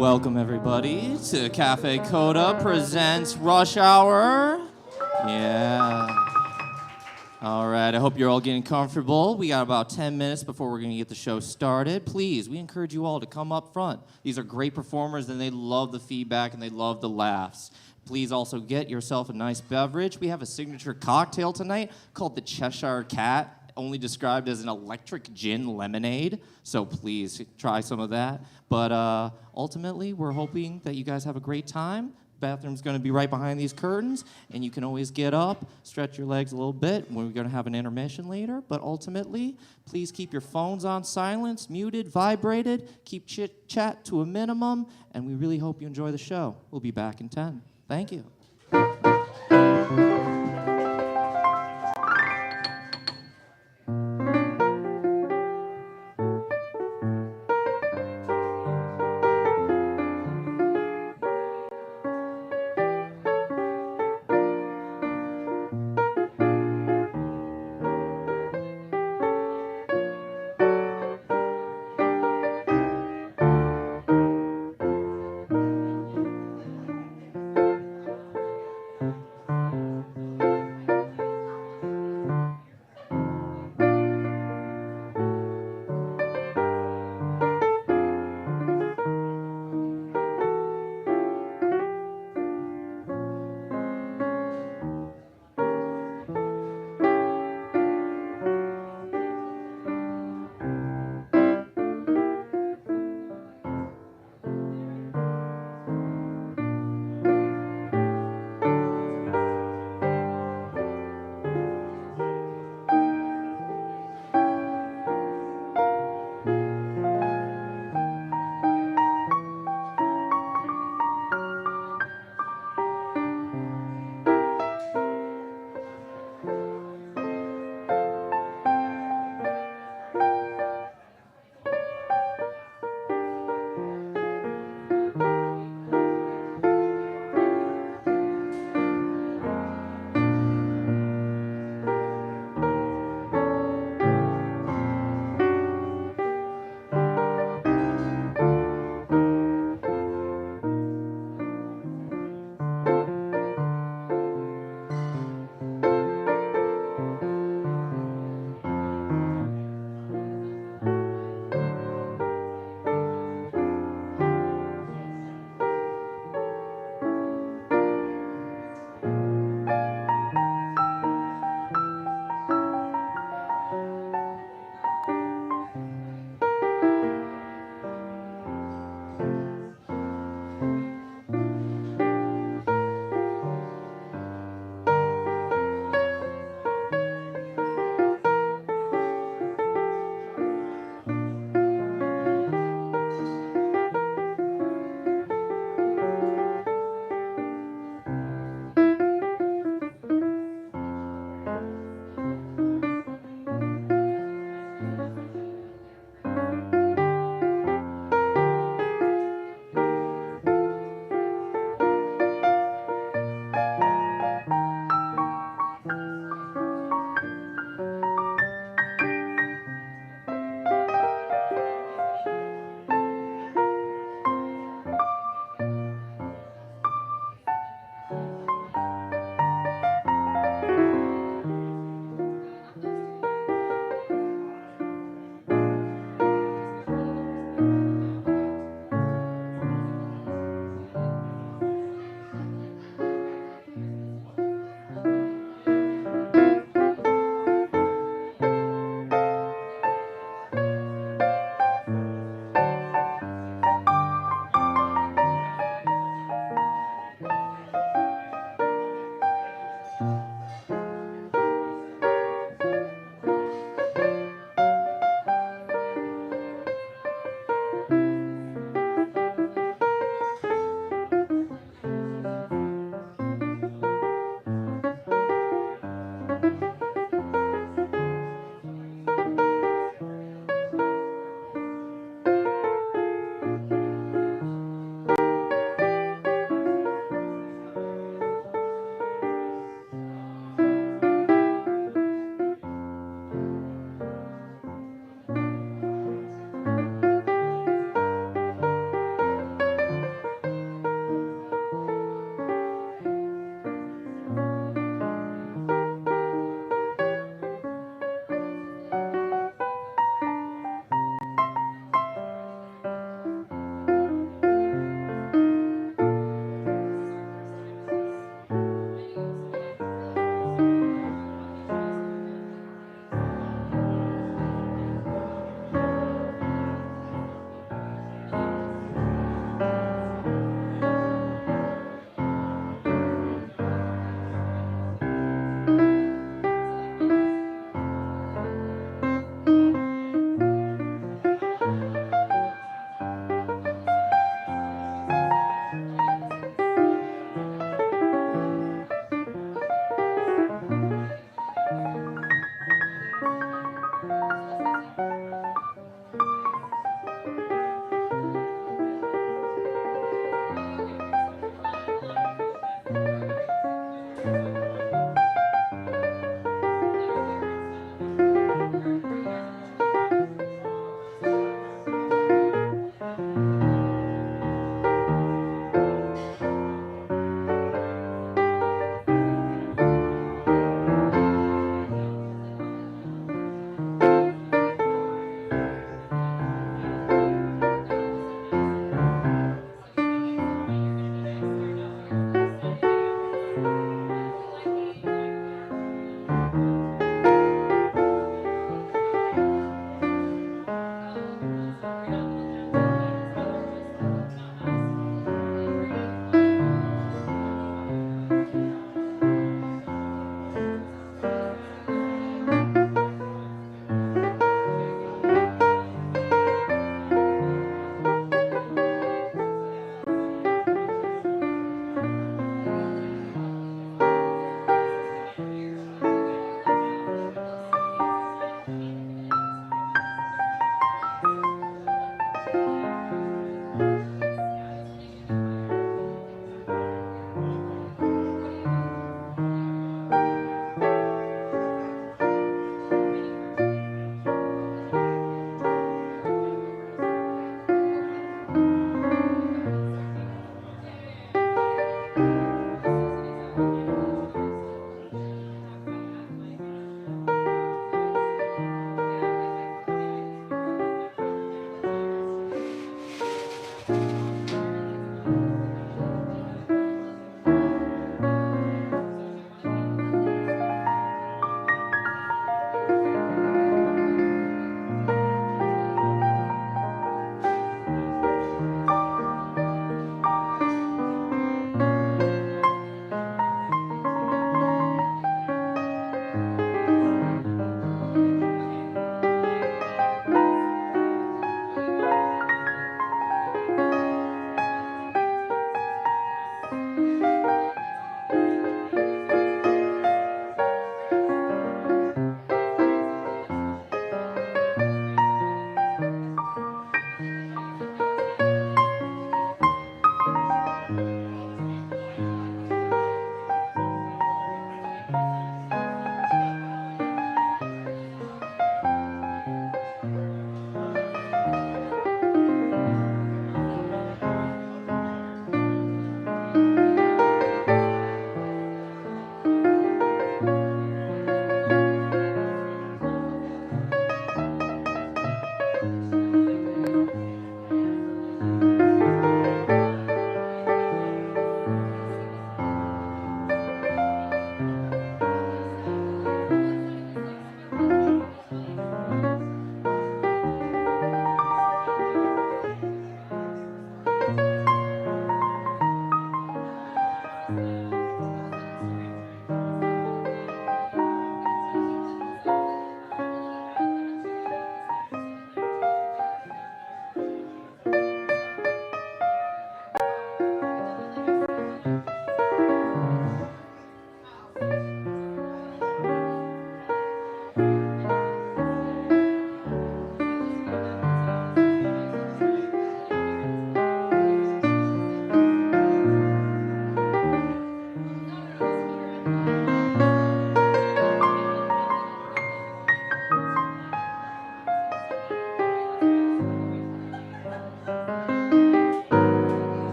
Welcome, everybody, to Cafe CODA presents Rush Hour. Yeah. All right, I hope you're all getting comfortable. We got about 10 minutes before we're going to get the show started. Please, we encourage you all to come up front. These are great performers, and they love the feedback, and they love the laughs. Please also get yourself a nice beverage. We have a signature cocktail tonight called the Cheshire Cat, only described as an electric gin lemonade. So please try some of that. But ultimately, we're hoping that you guys have a great time. Bathroom's going to be right behind these curtains, and you can always get up, stretch your legs a little bit. We're going to have an intermission later. But ultimately, please keep your phones on silence, muted, vibrated. Keep chit-chat to a minimum, and we really hope you enjoy the show. We'll be back in 10. Thank you.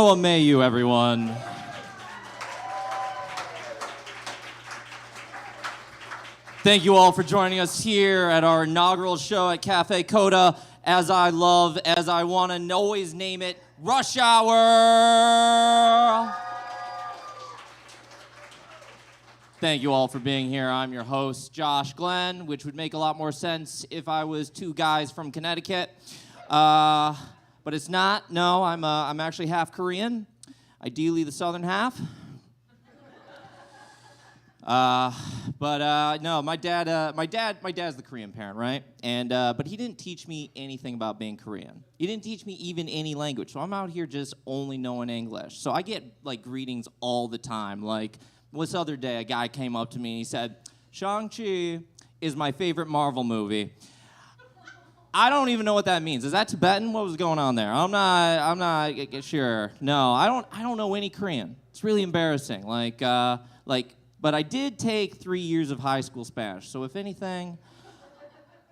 Noah Mailloux, everyone. Thank you all for joining us here at our inaugural show at Cafe CODA, as I want to always name it, Rush Hour. Thank you all for being here. I'm your host, Josh Glen, which would make a lot more sense if I was two guys from Connecticut. But it's not. No, I'm actually half Korean, ideally the southern half. No, my dad's the Korean parent, right? And but he didn't teach me anything about being Korean. He didn't teach me even any language. So I'm out here just only knowing English. So I get like greetings all the time. Like this other day, a guy came up to me and he said, "Shang-Chi is my favorite Marvel movie." I don't even know what that means. Is that Tibetan? What was going on there? I'm not sure. No, I don't know any Korean. It's really embarrassing. But I did take 3 years of high school Spanish. So if anything,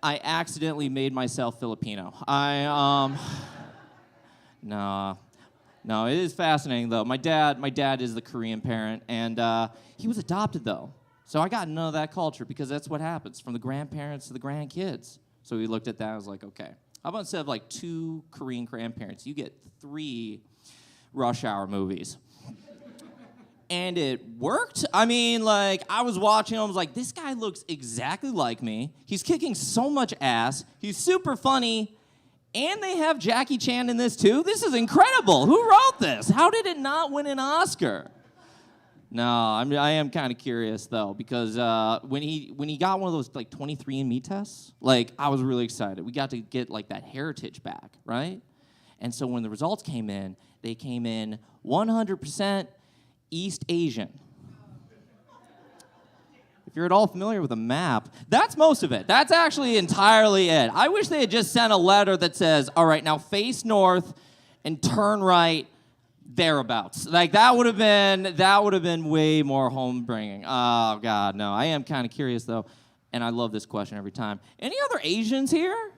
I accidentally made myself Filipino. No, it is fascinating though. My dad is the Korean parent, and he was adopted though. So I got none of that culture because that's what happens from the grandparents to the grandkids. So we looked at that and was like, okay, how about instead of like 2 Korean grandparents, you get 3 Rush Hour movies. And it worked. I mean, like, I was watching him, I was like, this guy looks exactly like me. He's kicking so much ass. He's super funny. And they have Jackie Chan in this too? This is incredible. Who wrote this? How did it not win an Oscar? No, I am kind of curious though, because when he got one of those like 23andMe tests, like I was really excited. We got to get like that heritage back, right? And so when the results came in, they came in 100% East Asian. If you're at all familiar with a map, that's most of it. That's actually entirely it. I wish they had just sent a letter that says, all right, now face north and turn right thereabouts. Like that would have been way more home bringing. Oh God, no. I am kind of curious though, and I love this question every time. Any other Asians here?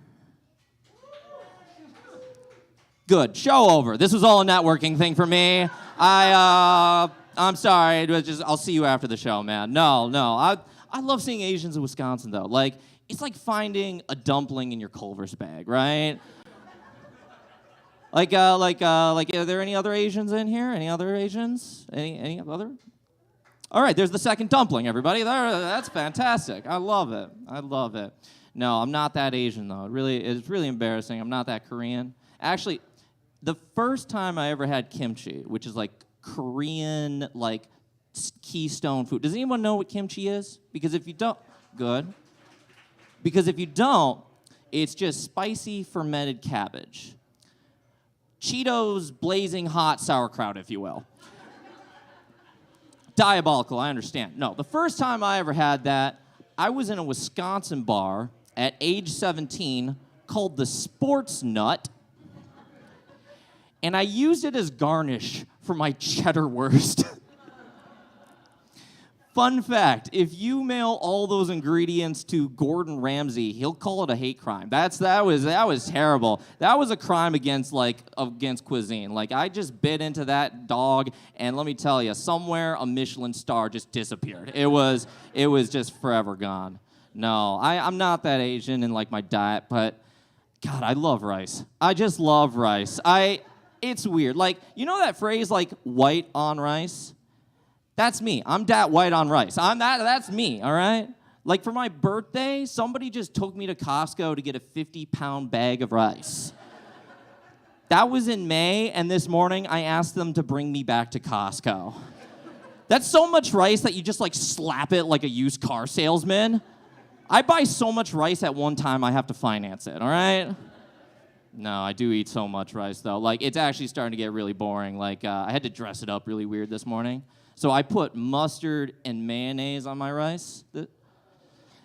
Good. Show over. This was all a networking thing for me. I'm sorry. It was just I'll see you after the show, man. No. I love seeing Asians in Wisconsin though. Like it's like finding a dumpling in your Culver's bag, right? Like, are there any other Asians in here? Any other Asians? Any other? All right, there's the second dumpling, everybody. That's fantastic. I love it. No, I'm not that Asian, though. It's really embarrassing. I'm not that Korean. Actually, the first time I ever had kimchi, which is like Korean, like, keystone food. Does anyone know what kimchi is? Because if you don't, good. Because if you don't, it's just spicy fermented cabbage. Cheetos blazing hot sauerkraut, if you will. Diabolical, I understand. No, the first time I ever had that, I was in a Wisconsin bar at age 17 called the Sports Nut, and I used it as garnish for my cheddar wurst. Fun fact, if you mail all those ingredients to Gordon Ramsay, he'll call it a hate crime. That was terrible. That was a crime against cuisine. Like I just bit into that dog, and let me tell you, somewhere a Michelin star just disappeared. It was just forever gone. No, I'm not that Asian in like my diet, but God, I love rice. I just love rice. It's weird. Like, you know that phrase like white on rice? That's me. I'm dat white on rice. That's me, all right? Like for my birthday, somebody just took me to Costco to get a 50-pound bag of rice. That was in May, and this morning I asked them to bring me back to Costco. That's so much rice that you just like slap it like a used car salesman. I buy so much rice at one time I have to finance it, all right? No, I do eat so much rice though. Like it's actually starting to get really boring. Like I had to dress it up really weird this morning. So I put mustard and mayonnaise on my rice.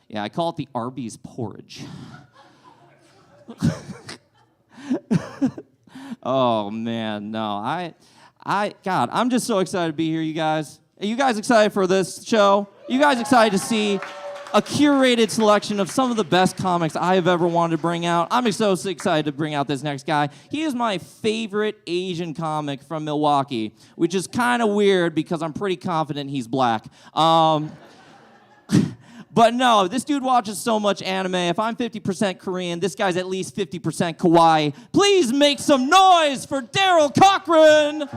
Yeah, I call it the Arby's porridge. Oh man, no. God, I'm just so excited to be here, you guys. Are you guys excited for this show? You guys excited to see a curated selection of some of the best comics I have ever wanted to bring out. I'm so excited to bring out this next guy. He is my favorite Asian comic from Milwaukee, which is kind of weird because I'm pretty confident he's black. But no, this dude watches so much anime. If I'm 50% Korean, this guy's at least 50% kawaii. Please make some noise for Darrell Cochran!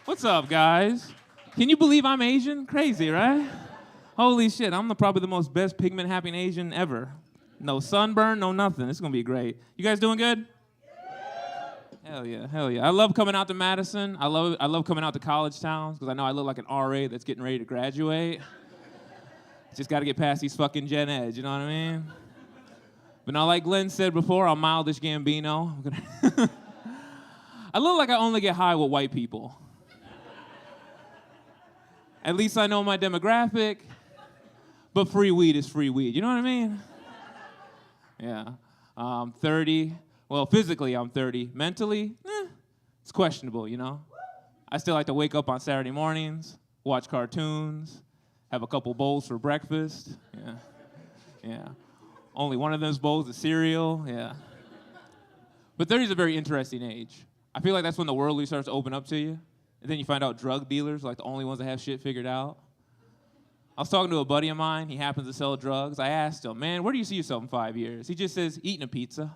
What's up, guys? Can you believe I'm Asian? Crazy, right? Holy shit, I'm probably the most best pigment-having Asian ever. No sunburn, no nothing. It's gonna be great. You guys doing good? Hell yeah, hell yeah. I love coming out to Madison. I love coming out to college towns because I know I look like an RA that's getting ready to graduate. Just gotta get past these fucking gen eds, you know what I mean? But now, like Glen said before, I'm Mildish Gambino. I look like I only get high with white people. At least I know my demographic, but free weed is free weed, you know what I mean? Yeah, 30. Well, physically, I'm 30. Mentally, it's questionable, you know? I still like to wake up on Saturday mornings, watch cartoons, have a couple bowls for breakfast. Yeah. Only one of those bowls is cereal, yeah. But 30 is a very interesting age. I feel like that's when the world really starts to open up to you. And then you find out drug dealers are like the only ones that have shit figured out. I was talking to a buddy of mine. He happens to sell drugs. I asked him, man, where do you see yourself in 5 years? He just says, eating a pizza.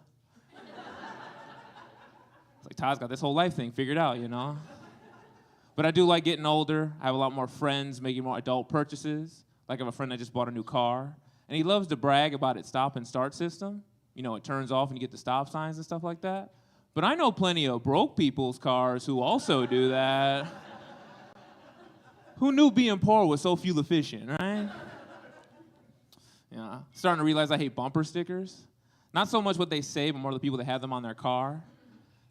It's like, Todd's got this whole life thing figured out, you know? But I do like getting older. I have a lot more friends making more adult purchases. Like I have a friend that just bought a new car. And he loves to brag about its stop and start system. You know, it turns off and you get the stop signs and stuff like that. But I know plenty of broke people's cars who also do that. Who knew being poor was so fuel efficient, right? Yeah, starting to realize I hate bumper stickers. Not so much what they say, but more the people that have them on their car.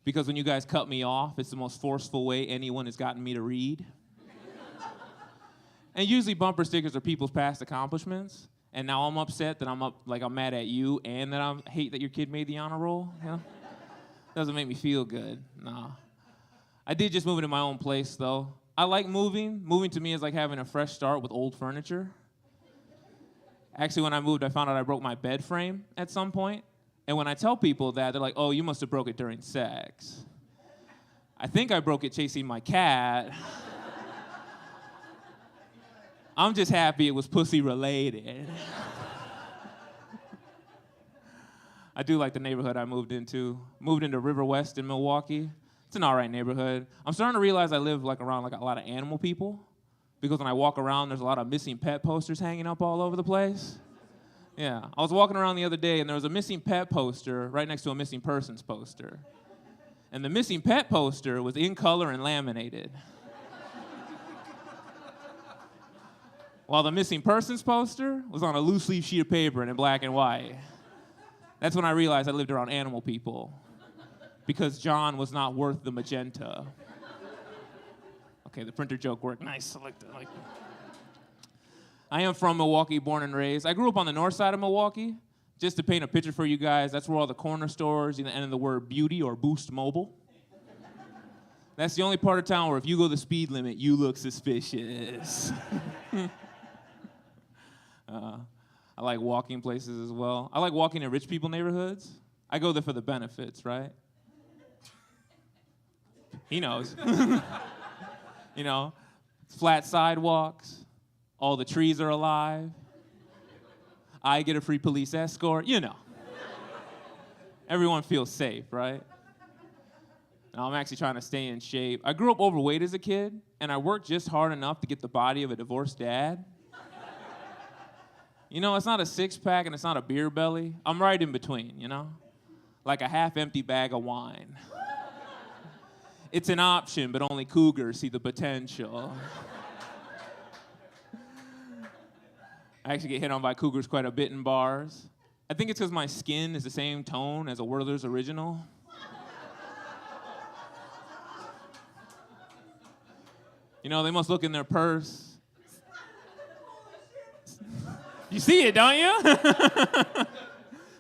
Because when you guys cut me off, it's the most forceful way anyone has gotten me to read. And usually bumper stickers are people's past accomplishments. And now I'm upset that I'm mad at you and that I hate that your kid made the honor roll. You know? Doesn't make me feel good, no. I did just move into my own place, though. I like moving. Moving to me is like having a fresh start with old furniture. Actually, when I moved, I found out I broke my bed frame at some point. And when I tell people that, they're like, oh, you must have broke it during sex. I think I broke it chasing my cat. I'm just happy it was pussy related. I do like the neighborhood I moved into. Moved into River West in Milwaukee. It's an all right neighborhood. I'm starting to realize I live around a lot of animal people because when I walk around, there's a lot of missing pet posters hanging up all over the place. Yeah, I was walking around the other day and there was a missing pet poster right next to a missing persons poster. And the missing pet poster was in color and laminated. While the missing persons poster was on a loose leaf sheet of paper and in black and white. That's when I realized I lived around animal people because John was not worth the magenta. Okay, the printer joke worked. Nice, I liked it. I am from Milwaukee, born and raised. I grew up on the north side of Milwaukee. Just to paint a picture for you guys, that's where all the corner stores and the end of the word beauty or Boost Mobile. That's the only part of town where if you go the speed limit, you look suspicious. I like walking places as well. I like walking in rich people neighborhoods. I go there for the benefits, right? He knows. You know, flat sidewalks, all the trees are alive. I get a free police escort, you know. Everyone feels safe, right? Now, I'm actually trying to stay in shape. I grew up overweight as a kid, and I worked just hard enough to get the body of a divorced dad. You know, it's not a six-pack and it's not a beer belly. I'm right in between, you know? Like a half-empty bag of wine. It's an option, but only cougars see the potential. I actually get hit on by cougars quite a bit in bars. I think it's because my skin is the same tone as a Werther's original. You know, they must look in their purse. You see it, don't you?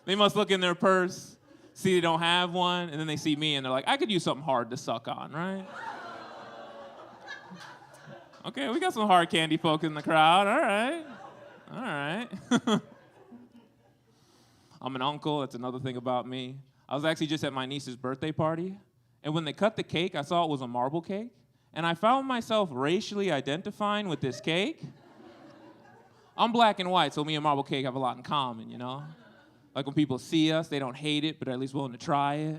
They must look in their purse, see they don't have one, and then they see me and they're like, I could use something hard to suck on, right? Okay, we got some hard candy folk in the crowd. All right. All right. I'm an uncle. That's another thing about me. I was actually just at my niece's birthday party, and when they cut the cake, I saw it was a marble cake, and I found myself racially identifying with this cake. I'm black and white, so me and marble cake have a lot in common, you know? Like when people see us, they don't hate it, but are at least willing to try it.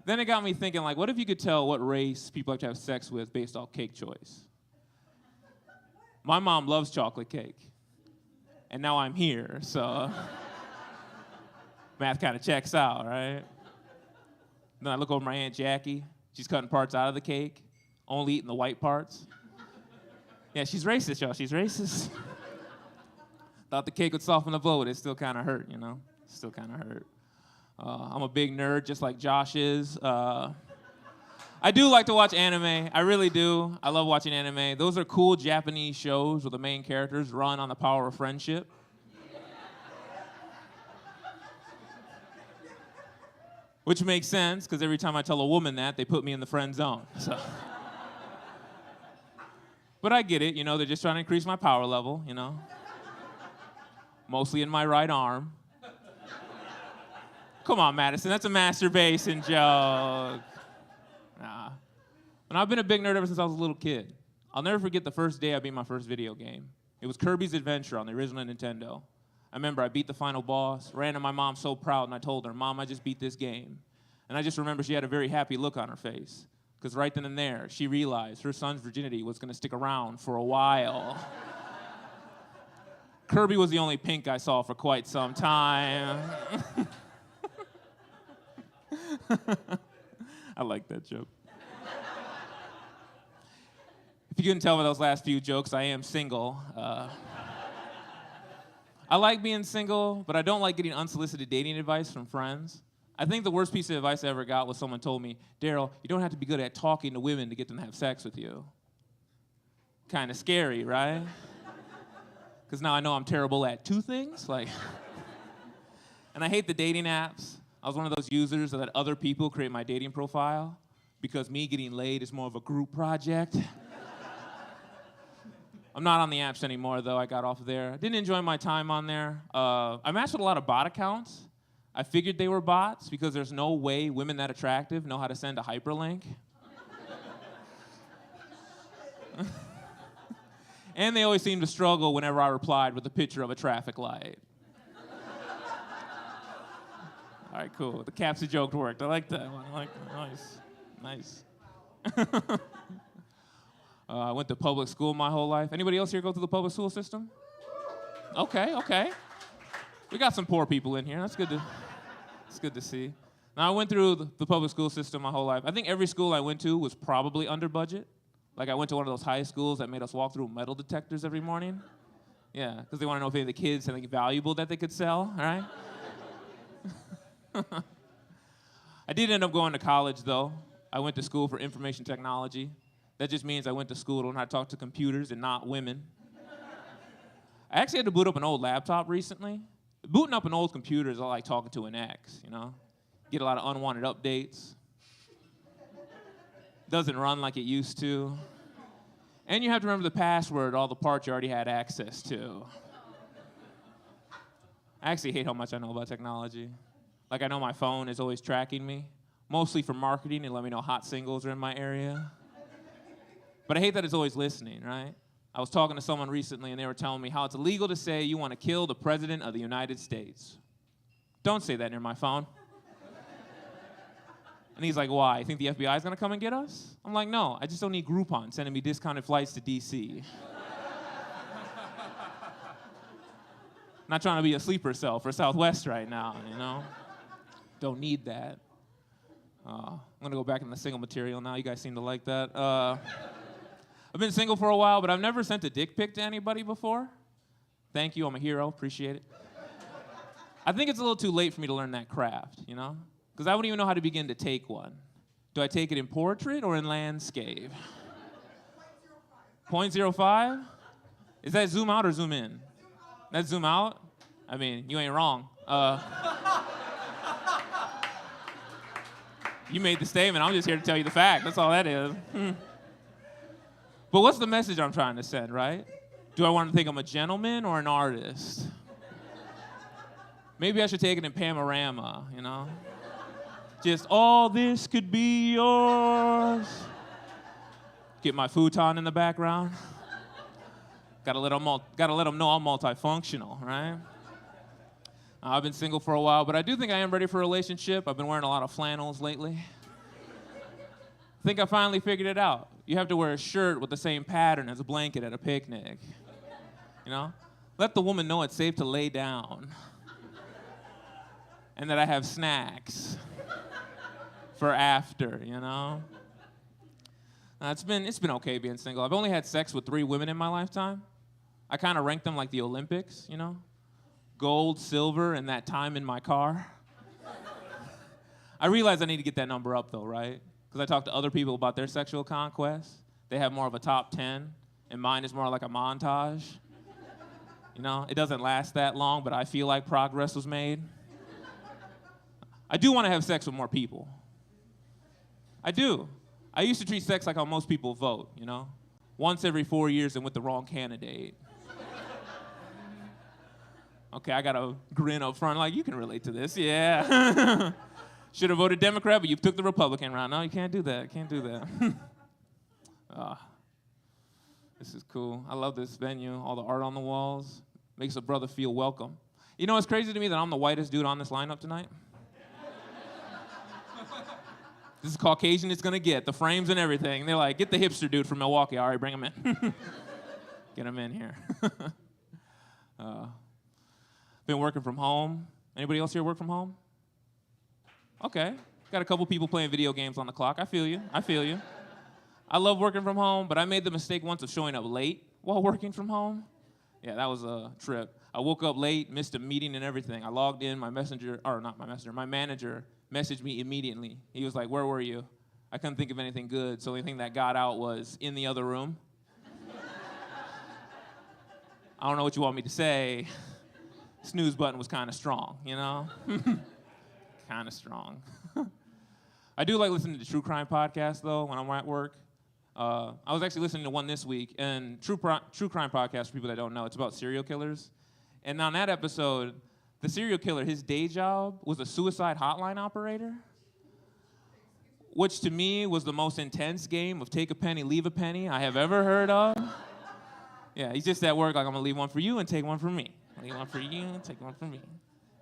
Then it got me thinking, like, what if you could tell what race people like to have sex with based off cake choice? My mom loves chocolate cake. And now I'm here, so math kind of checks out, right? Then I look over my Aunt Jackie. She's cutting parts out of the cake, only eating the white parts. Yeah, she's racist, y'all. She's racist. Thought the cake would soften the blow, but it still kind of hurt, you know? Still kind of hurt. I'm a big nerd, just like Josh is. I do like to watch anime. I really do. I love watching anime. Those are cool Japanese shows where the main characters run on the power of friendship. Which makes sense, because every time I tell a woman that, they put me in the friend zone. So. But I get it, you know, they're just trying to increase my power level, you know. Mostly in my right arm. Come on, Madison, that's a masturbation joke. Nah. And I've been a big nerd ever since I was a little kid. I'll never forget the first day I beat my first video game. It was Kirby's Adventure on the original Nintendo. I remember I beat the final boss, ran to my mom so proud, and I told her, Mom, I just beat this game. And I just remember she had a very happy look on her face, because right then and there, she realized her son's virginity was going to stick around for a while. Kirby was the only pink I saw for quite some time. I like that joke. If you couldn't tell by those last few jokes, I am single. I like being single, but I don't like getting unsolicited dating advice from friends. I think the worst piece of advice I ever got was someone told me, Darrell, you don't have to be good at talking to women to get them to have sex with you. Kind of scary, right? Because now I know I'm terrible at two things. And I hate the dating apps. I was one of those users that let other people create my dating profile because me getting laid is more of a group project. I'm not on the apps anymore, though. I got off there. I didn't enjoy my time on there. I matched with a lot of bot accounts. I figured they were bots because there's no way women that attractive know how to send a hyperlink. And they always seem to struggle whenever I replied with a picture of a traffic light. All right, cool. The captcha joke worked. I like that one. I like that. Nice. I went to public school my whole life. Anybody else here go through the public school system? Okay. We got some poor people in here. That's good to see. Now, I went through the public school system my whole life. I think every school I went to was probably under budget. Like, I went to one of those high schools that made us walk through metal detectors every morning. Yeah, because they want to know if any of the kids had anything valuable that they could sell, all right? I did end up going to college, though. I went to school for information technology. That just means I went to school to learn how to talk to computers and not women. I actually had to boot up an old laptop recently. Booting up an old computer is like talking to an ex, you know? Get a lot of unwanted updates. Doesn't run like it used to. And you have to remember the password, all the parts you already had access to. I actually hate how much I know about technology. Like, I know my phone is always tracking me, mostly for marketing and let me know hot singles are in my area. But I hate that it's always listening, right? I was talking to someone recently, and they were telling me how it's illegal to say you want to kill the President of the United States. Don't say that near my phone. And he's like, why? You think the FBI is going to come and get us? I'm like, no, I just don't need Groupon sending me discounted flights to D.C. Not trying to be a sleeper cell for Southwest right now, you know? Don't need that. I'm going to go back in the single material now. You guys seem to like that. I've been single for a while, but I've never sent a dick pic to anybody before. Thank you, I'm a hero, appreciate it. I think it's a little too late for me to learn that craft, you know? Because I wouldn't even know how to begin to take one. Do I take it in portrait or in landscape? 0.05? Is that zoom out or zoom in? That's zoom out? I mean, you ain't wrong. You made the statement. I'm just here to tell you the fact. That's all that is. But what's the message I'm trying to send, right? Do I want to think I'm a gentleman or an artist? Maybe I should take it in panorama, you know? Just all this could be yours. Get my futon in the background. Gotta let them know I'm multifunctional, right? I've been single for a while, but I do think I am ready for a relationship. I've been wearing a lot of flannels lately. I think I finally figured it out. You have to wear a shirt with the same pattern as a blanket at a picnic. You know? Let the woman know it's safe to lay down. And that I have snacks for after, you know? It's been okay being single. I've only had sex with 3 women in my lifetime. I kind of rank them like the Olympics, you know? Gold, silver, and that time in my car. I realize I need to get that number up though, right? Because I talk to other people about their sexual conquests. They have more of a top 10, and mine is more like a montage. You know, it doesn't last that long, but I feel like progress was made. I do want to have sex with more people. I do. I used to treat sex like how most people vote, you know? Once every 4 years and with the wrong candidate. Okay, I got a grin up front like, you can relate to this, yeah. Should have voted Democrat, but you took the Republican route. No, you can't do that, can't do that. This is cool. I love this venue, all the art on the walls. Makes a brother feel welcome. You know, it's crazy to me that I'm the whitest dude on this lineup tonight. This is Caucasian it's gonna get, the frames and everything. They're like, get the hipster dude from Milwaukee. All right, bring him in. Get him in here. Been working from home. Anybody else here work from home? Okay. Got a couple people playing video games on the clock. I feel you. I love working from home, but I made the mistake once of showing up late while working from home. Yeah, that was a trip. I woke up late, missed a meeting and everything. I logged in, my manager messaged me immediately. He was like, where were you? I couldn't think of anything good, so the only thing that got out was in the other room. I don't know what you want me to say. Snooze button was kind of strong, you know? Kind of strong. I do like listening to true crime podcasts, though, when I'm at work. I was actually listening to one this week, and true crime podcast, for people that don't know, it's about serial killers. And on that episode, the serial killer, his day job was a suicide hotline operator, which to me was the most intense game of take a penny, leave a penny I have ever heard of. Yeah, he's just at work like, I'm gonna leave one for you and take one from me. Leave one for you and take one from me.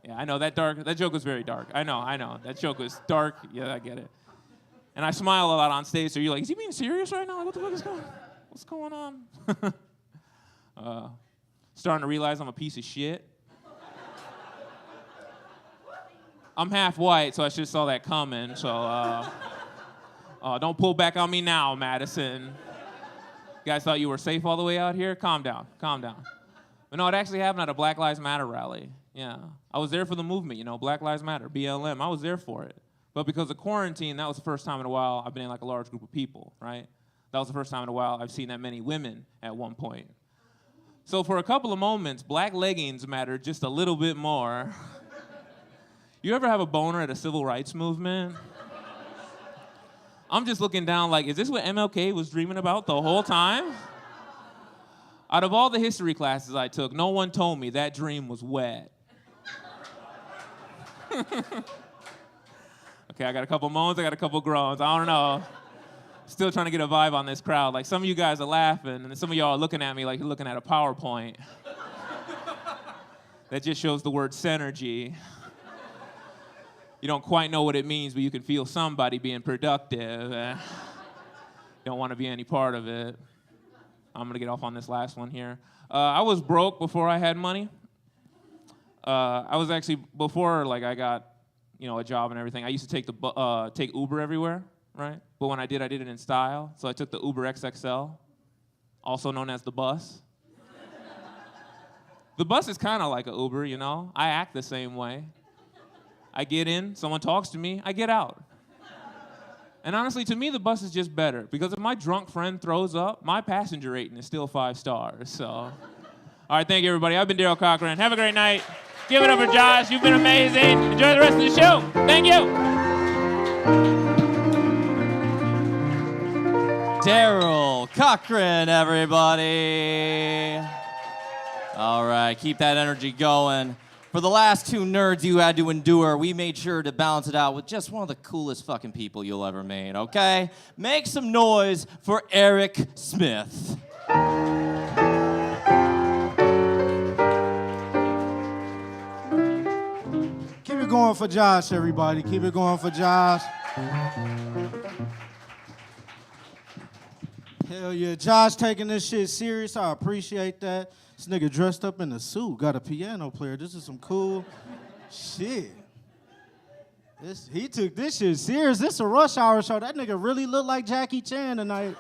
Yeah, I know, that joke was very dark. I know, that joke was dark. Yeah, I get it. And I smile a lot on stage, so you're like, is he being serious right now? Like, what the fuck is what's going on? Starting to realize I'm a piece of shit. I'm half white, so I should have saw that coming, so don't pull back on me now, Madison. You guys thought you were safe all the way out here? Calm down. But no, it actually happened at a Black Lives Matter rally. Yeah, I was there for the movement, you know, Black Lives Matter, BLM. I was there for it. But because of quarantine, that was the first time in a while I've been in like a large group of people, right? That was the first time in a while I've seen that many women at one point. So for a couple of moments, black leggings mattered just a little bit more. You ever have a boner at a civil rights movement? I'm just looking down like, is this what MLK was dreaming about the whole time? Out of all the history classes I took, no one told me that dream was wet. Okay, I got a couple moans, I got a couple groans. I don't know. Still trying to get a vibe on this crowd. Like, some of you guys are laughing, and some of y'all are looking at me like you're looking at a PowerPoint. That just shows the word synergy. You don't quite know what it means, but you can feel somebody being productive. Don't want to be any part of it. I'm going to get off on this last one here. I was broke before I had money. I was actually, before like I got, a job and everything, I used to take Uber everywhere, right? But when I did it in style. So I took the Uber XXL, also known as the bus. The bus is kind of like an Uber, you know? I act the same way. I get in, someone talks to me, I get out. And honestly, to me, the bus is just better, because if my drunk friend throws up, my passenger rating is still 5 stars, so. All right, thank you, everybody. I've been Darrell Cochran. Have a great night. Give it up for Josh. You've been amazing. Enjoy the rest of the show. Thank you. Darrell Cochran, everybody. All right, keep that energy going. For the last two nerds you had to endure, we made sure to balance it out with just one of the coolest fucking people you'll ever meet, okay? Make some noise for Eric Smith. Keep it going for Josh, everybody. Keep it going for Josh. Hell yeah, Josh taking this shit serious. I appreciate that. This nigga dressed up in a suit, got a piano player. This is some cool shit. He took this shit serious. This is a Rush Hour show. That nigga really looked like Jackie Chan tonight.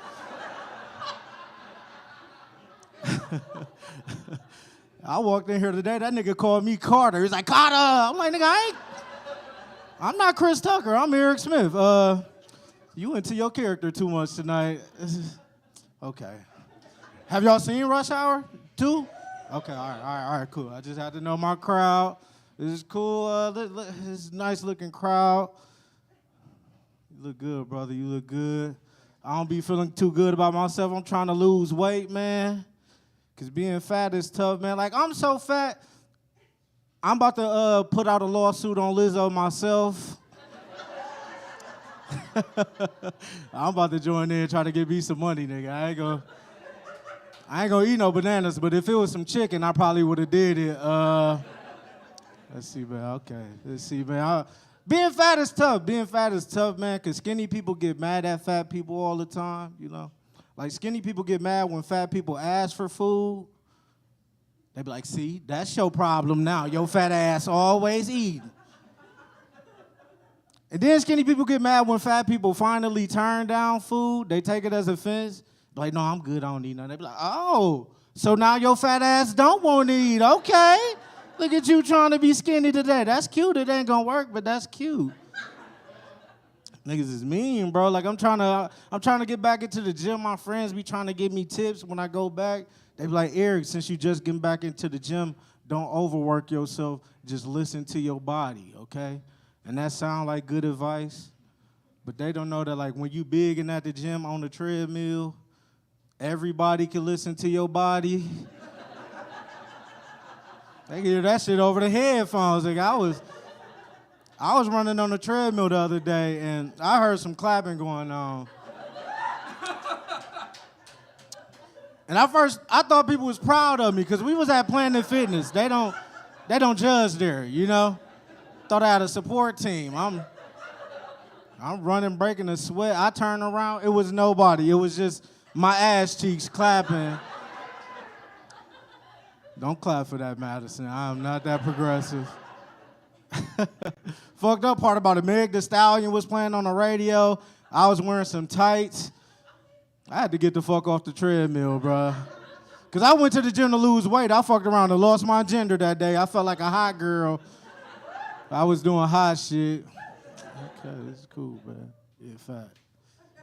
I walked in here today, that nigga called me Carter. He's like, Carter! I'm like, nigga, I'm not Chris Tucker, I'm Eric Smith. You into your character too much tonight. Okay. Have y'all seen Rush Hour 2? Okay, all right, cool. I just had to know my crowd. This is cool, this is a nice looking crowd. You look good, brother, you look good. I don't be feeling too good about myself. I'm trying to lose weight, man. Cause being fat is tough, man. Like, I'm so fat, I'm about to put out a lawsuit on Lizzo myself. I'm about to join in and try to get me some money, nigga. I ain't gonna eat no bananas, but if it was some chicken, I probably would have did it. Let's see, man, okay. Let's see, man. Being fat is tough. Being fat is tough, man, because skinny people get mad at fat people all the time, you know? Like, skinny people get mad when fat people ask for food. They be like, see, that's your problem now. Your fat ass always eating. And then skinny people get mad when fat people finally turn down food. They take it as offense. Like, no, I'm good, I don't need nothing. They be like, oh, so now your fat ass don't want to eat. Okay. Look at you trying to be skinny today. That's cute. It ain't gonna work, but that's cute. Niggas is mean, bro. Like, I'm trying to get back into the gym. My friends be trying to give me tips when I go back. They be like, Eric, since you just getting back into the gym, don't overwork yourself. Just listen to your body, okay? And that sound like good advice, but they don't know that, like, when you big and at the gym on the treadmill, everybody can listen to your body. They can hear that shit over the headphones. Like, I was running on the treadmill the other day, and I heard some clapping going on. And at first, I thought people was proud of me, because we was at Planet Fitness. They don't judge there, you know? Thought I had a support team. I'm running, breaking a sweat. I turned around, it was nobody. It was just my ass cheeks clapping. Don't clap for that, Madison. I'm not that progressive. Fucked up part about it, Meg Thee Stallion was playing on the radio. I was wearing some tights. I had to get the fuck off the treadmill, bro. Because I went to the gym to lose weight. I fucked around and lost my gender that day. I felt like a hot girl. I was doing hot shit. Okay, it's cool, man. Yeah, fat.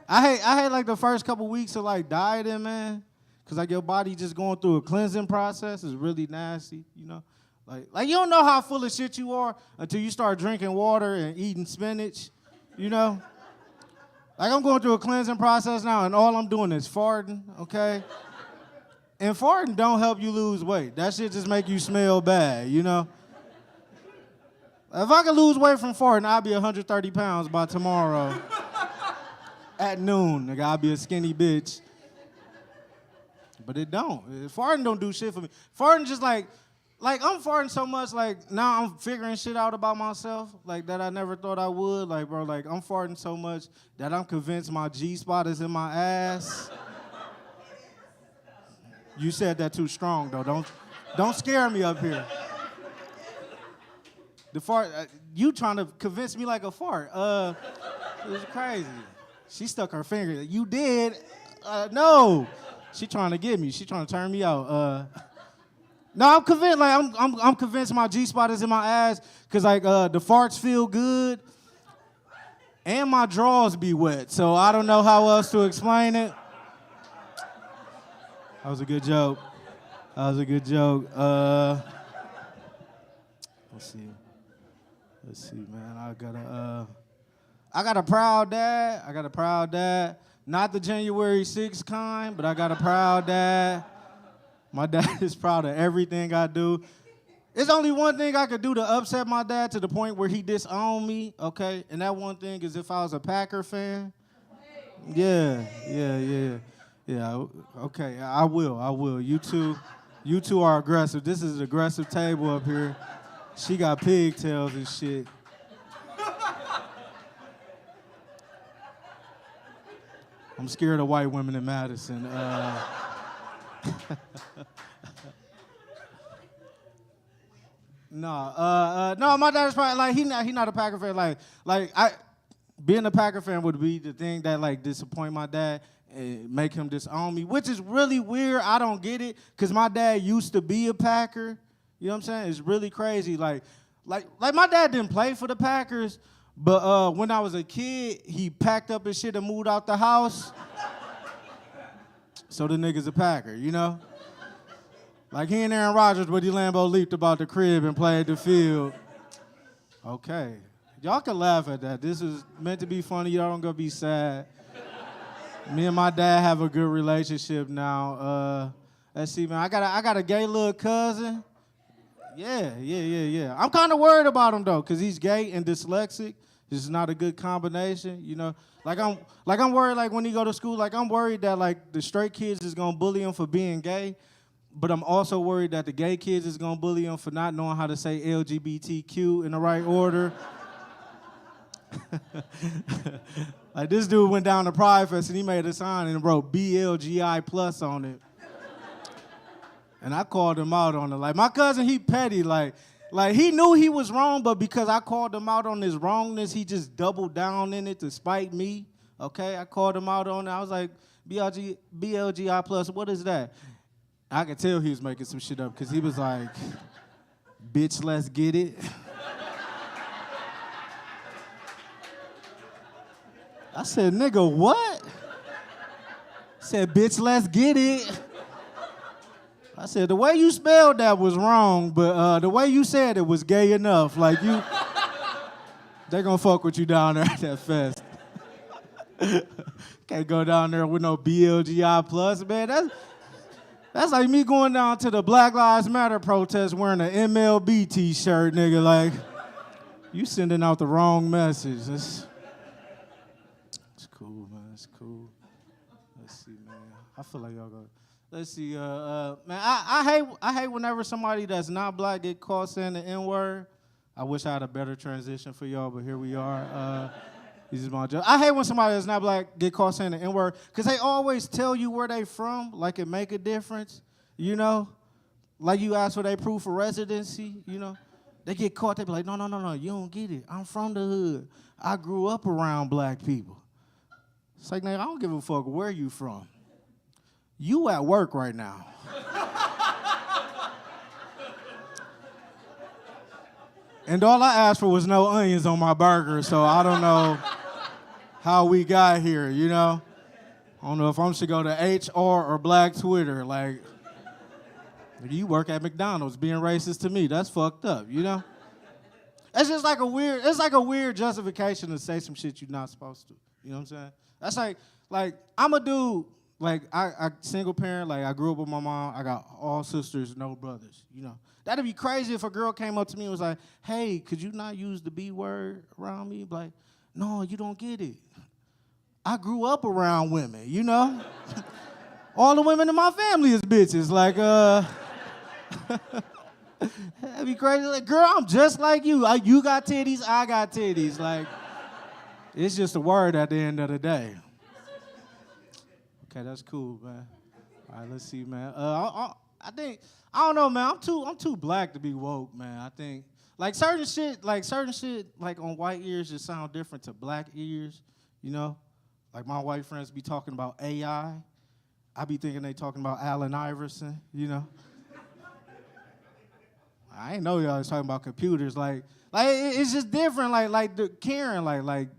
I hate like the first couple weeks of like dieting, man. Cause like your body just going through a cleansing process is really nasty, you know? Like you don't know how full of shit you are until you start drinking water and eating spinach, you know? Like, I'm going through a cleansing process now, and all I'm doing is farting, okay? And farting don't help you lose weight. That shit just make you smell bad, you know? If I could lose weight from farting, I'd be 130 pounds by tomorrow. At noon, nigga, I'd be a skinny bitch. But it don't. Farting don't do shit for me. Farting just like I'm farting so much, like, now I'm figuring shit out about myself, like, that I never thought I would. Like, bro, like, I'm farting so much that I'm convinced my G-spot is in my ass. You said that too strong, though. Don't scare me up here. The fart, you trying to convince me like a fart. It was crazy. She stuck her finger. You did? No. She trying to get me. She trying to turn me out. No, I'm convinced. Like, I'm convinced my G-spot is in my ass, cause like the farts feel good, and my drawers be wet. So I don't know how else to explain it. That was a good joke. That was a good joke. Let's see, man. I got a proud dad. Not the January 6th kind, but I got a proud dad. My dad is proud of everything I do. There's only one thing I could do to upset my dad to the point where he disowned me, okay? And that one thing is if I was a Packer fan. Yeah, okay, I will. You two are aggressive. This is an aggressive table up here. She got pigtails and shit. I'm scared of white women in Madison. No, my dad is probably like he not a Packer fan. Being a Packer fan would be the thing that like disappoint my dad and make him disown me, which is really weird. I don't get it, cause my dad used to be a Packer. You know what I'm saying? It's really crazy. Like my dad didn't play for the Packers, but when I was a kid, he packed up his shit and moved out the house. So the nigga's a Packer, you know? Like he and Aaron Rodgers, but he Lambo leaped about the crib and played the field. Okay. Y'all can laugh at that. This is meant to be funny. Y'all don't gonna be sad. Me and my dad have a good relationship now. Let's see, man. I got a gay little cousin. Yeah. I'm kind of worried about him though, cause he's gay and dyslexic. This is not a good combination, you know. I'm worried like when he go to school. Like I'm worried that like the straight kids is gonna bully him for being gay. But I'm also worried that the gay kids is gonna bully him for not knowing how to say LGBTQ in the right order. Like this dude went down to Pride Fest and he made a sign and wrote BLGI plus on it. And I called him out on it. Like my cousin, he petty. Like he knew he was wrong, but because I called him out on his wrongness, he just doubled down in it to spite me. Okay, I called him out on it. I was like, BLGI plus, what is that? I could tell he was making some shit up because he was like, bitch, let's get it. I said, nigga, what? I said, bitch, let's get it. I said, the way you spelled that was wrong, but the way you said it was gay enough. Like they gonna fuck with you down there at that fest. Can't go down there with no BLGI plus, man. That's like me going down to the Black Lives Matter protest wearing an MLB t-shirt, nigga. Like, you sending out the wrong message. It's cool, man. It's cool. Let's see, man. I feel like y'all go. Let's see, man. I hate whenever somebody that's not black get caught saying the N-word. I wish I had a better transition for y'all, but here we are. This is my joke. I hate when somebody that's not black get caught saying the N-word, because they always tell you where they from, like it make a difference, you know? Like you ask for their proof of residency, you know? They get caught, they be like, no, you don't get it. I'm from the hood. I grew up around black people. It's like, nigga, I don't give a fuck where you from. You at work right now. And all I asked for was no onions on my burger, so I don't know how we got here, you know? I don't know if I'm should go to HR or Black Twitter. Like, you work at McDonald's being racist to me. That's fucked up, you know? It's just like a weird justification to say some shit you're not supposed to. You know what I'm saying? That's like I'm a dude, like I single parent, like I grew up with my mom. I got all sisters, no brothers, you know? That'd be crazy if a girl came up to me and was like, hey, could you not use the B word around me? Like, no, you don't get it. I grew up around women, you know? All the women in my family is bitches. Like, that'd be crazy. Like, girl, I'm just like you. You got titties, I got titties. Like, it's just a word at the end of the day. Okay, that's cool, man. All right, let's see, man. I don't know, man. I'm too black to be woke, man. I think certain shit, like on white ears just sound different to black ears, you know? Like my white friends be talking about AI. I be thinking they talking about Allen Iverson, you know? I ain't know y'all was talking about computers. Like it's just different. Like the Karen, like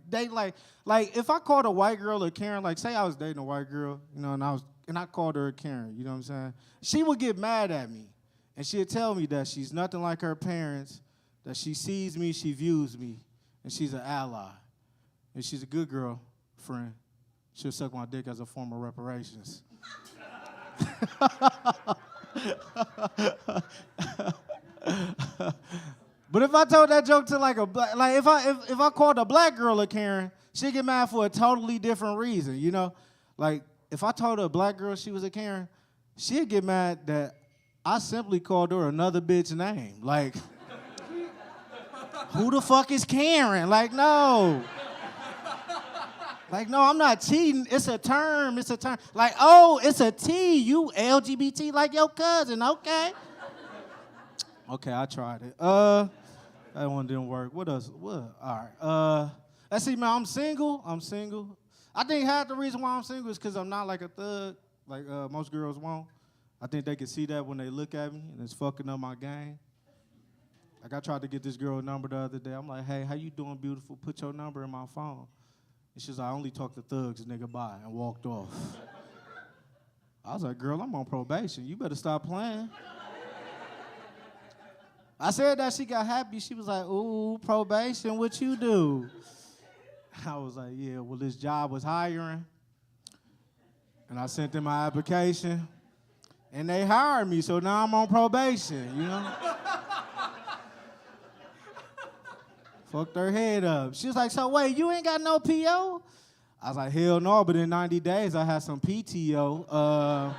if I called a white girl a Karen, like say I was dating a white girl, you know, and I called her a Karen, you know what I'm saying? She would get mad at me, and she'd tell me that she's nothing like her parents, that she sees me, she views me, and she's an ally, and she's a good girl friend. She'll suck my dick as a form of reparations. But if I told that joke to like a black, like if I called a black girl a Karen, she'd get mad for a totally different reason, you know? Like if I told a black girl she was a Karen, she'd get mad that I simply called her another bitch name. Like, who the fuck is Karen? Like, no. Like, no, I'm not cheating. It's a term. It's a term. Like, oh, it's a T. You LGBT like your cousin. Okay. Okay, I tried it. That one didn't work. What else? What? All right. Let's see, man. I'm single. I think half the reason why I'm single is because I'm not like a thug, like most girls won't. I think they can see that when they look at me, and it's fucking up my game. Like, I tried to get this girl a number the other day. I'm like, hey, how you doing, beautiful? Put your number in my phone. And she's like, I only talk to thugs, nigga, bye, and walked off. I was like, girl, I'm on probation. You better stop playing. I said that, she got happy. She was like, ooh, probation, what you do? I was like, yeah, well, this job was hiring. And I sent them my application. And they hired me, so now I'm on probation, you know? Fucked her head up. She was like, so wait, you ain't got no PO? I was like, hell no, but in 90 days I had some PTO.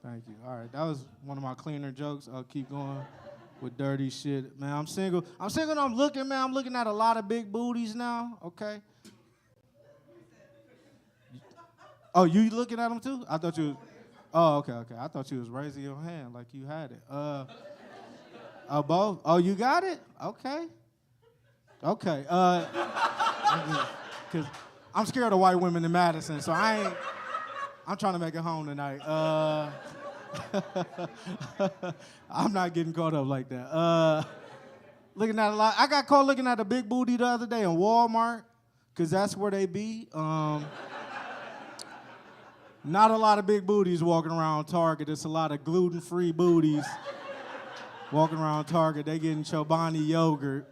Thank you. All right, that was one of my cleaner jokes. I'll keep going with dirty shit. Man, I'm single. And I'm looking, man. I'm looking at a lot of big booties now, okay? Oh, you looking at them too? I thought you was, oh, okay. I thought you was raising your hand like you had it. Both? Oh, you got it? Okay. Because I'm scared of white women in Madison, so I'm trying to make it home tonight. I'm not getting caught up like that. Looking at a lot. I got caught looking at a big booty the other day in Walmart, because that's where they be. Not a lot of big booties walking around Target. It's a lot of gluten-free booties walking around Target. They getting Chobani yogurt.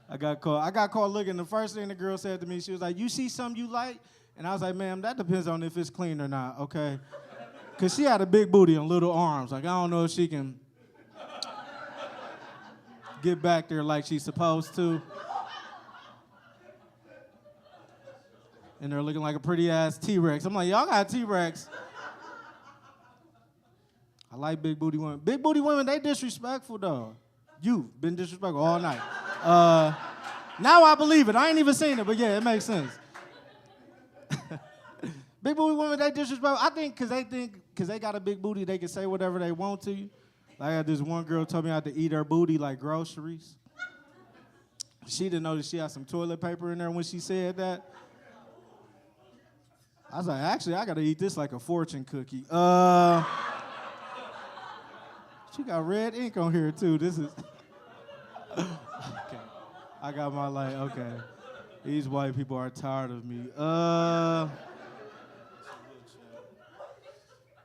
I got caught looking. The first thing the girl said to me, she was like, you see something you like? And I was like, ma'am, that depends on if it's clean or not, okay? Because she had a big booty and little arms. Like, I don't know if she can get back there like she's supposed to. And they're looking like a pretty-ass T-Rex. I'm like, y'all got T-Rex. I like big booty women. Big booty women, they disrespectful, though. You've been disrespectful all night. Now I believe it. I ain't even seen it, but yeah, it makes sense. Big booty women, they disrespectful. I think because they got a big booty, they can say whatever they want to you. Like, I had this one girl told me I had to eat her booty like groceries. She didn't know that she had some toilet paper in there when she said that. I was like, actually, I got to eat this like a fortune cookie. She got red ink on here, too. This is... Okay. I got my, like, okay. These white people are tired of me.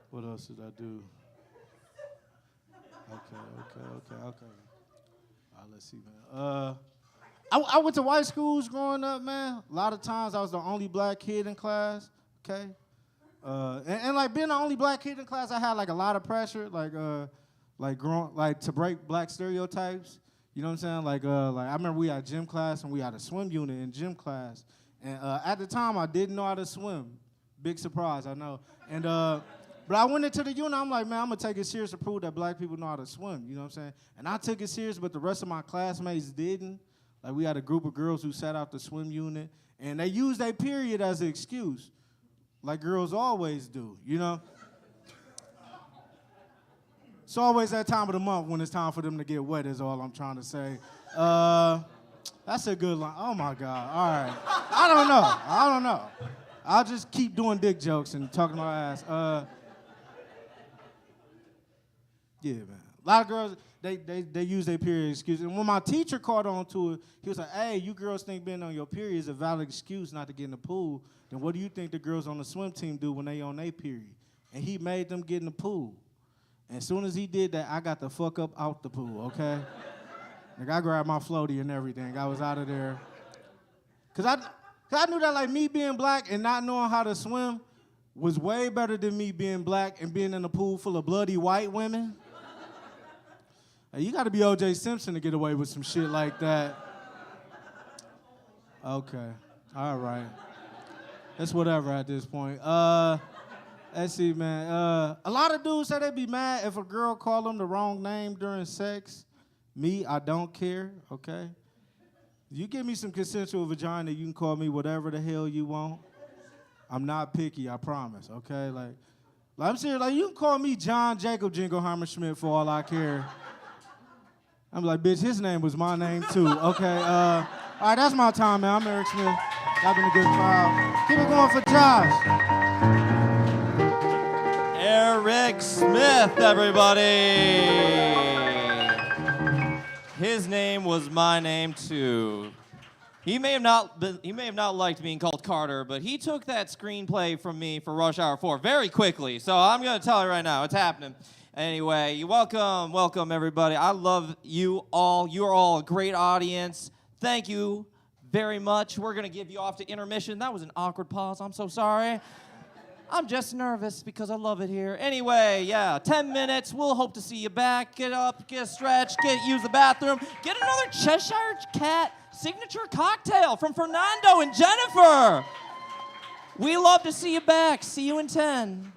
What else did I do? Okay. All right, let's see, man. I went to white schools growing up, man. A lot of times I was the only black kid in class, okay? And like being the only black kid in class, I had like a lot of pressure, like to break black stereotypes. You know what I'm saying? Like I remember we had gym class and we had a swim unit in gym class. And at the time, I didn't know how to swim. Big surprise, I know. And but I went into the unit, I'm like, man, I'm gonna take it serious to prove that black people know how to swim. You know what I'm saying? And I took it serious, but the rest of my classmates didn't. Like, we had a group of girls who sat out the swim unit, and they used their period as an excuse, like girls always do, you know? It's always that time of the month when it's time for them to get wet is all I'm trying to say. That's a good line. Oh, my God. All right. I don't know. I'll just keep doing dick jokes and talking my ass. Yeah, man. A lot of girls, they use their period excuse. And when my teacher caught on to it, he was like, hey, you girls think being on your period is a valid excuse not to get in the pool. Then what do you think the girls on the swim team do when they on their period? And he made them get in the pool. And as soon as he did that, I got the fuck up out the pool, okay? Like, I grabbed my floaty and everything. I was out of there. Cause I knew that like me being black and not knowing how to swim was way better than me being black and being in a pool full of bloody white women. Hey, you gotta be O.J. Simpson to get away with some shit like that. Okay, all right. It's whatever at this point. Let's see, man. A lot of dudes say they be mad if a girl call them the wrong name during sex. Me, I don't care, okay? You give me some consensual vagina, you can call me whatever the hell you want. I'm not picky, I promise, okay? Like I'm serious, like you can call me John Jacob Jingleheimer Schmidt for all I care. I'm like, bitch, his name was my name too, okay? All right, that's my time, man. I'm Eric Smith. Y'all been a good crowd. Keep it going for Josh. Eric Smith, everybody. His name was my name too. He may have not liked being called Carter, but he took that screenplay from me for Rush Hour 4 very quickly. So I'm gonna tell you right now, it's happening. Anyway, welcome everybody. I love you all. You are all a great audience. Thank you very much. We're gonna give you off to intermission. That was an awkward pause. I'm so sorry. I'm just nervous because I love it here. Anyway, yeah, 10 minutes. We'll hope to see you back. Get up, get a stretch, use the bathroom. Get another Cheshire Cat signature cocktail from Fernando and Jennifer. We love to see you back. See you in 10.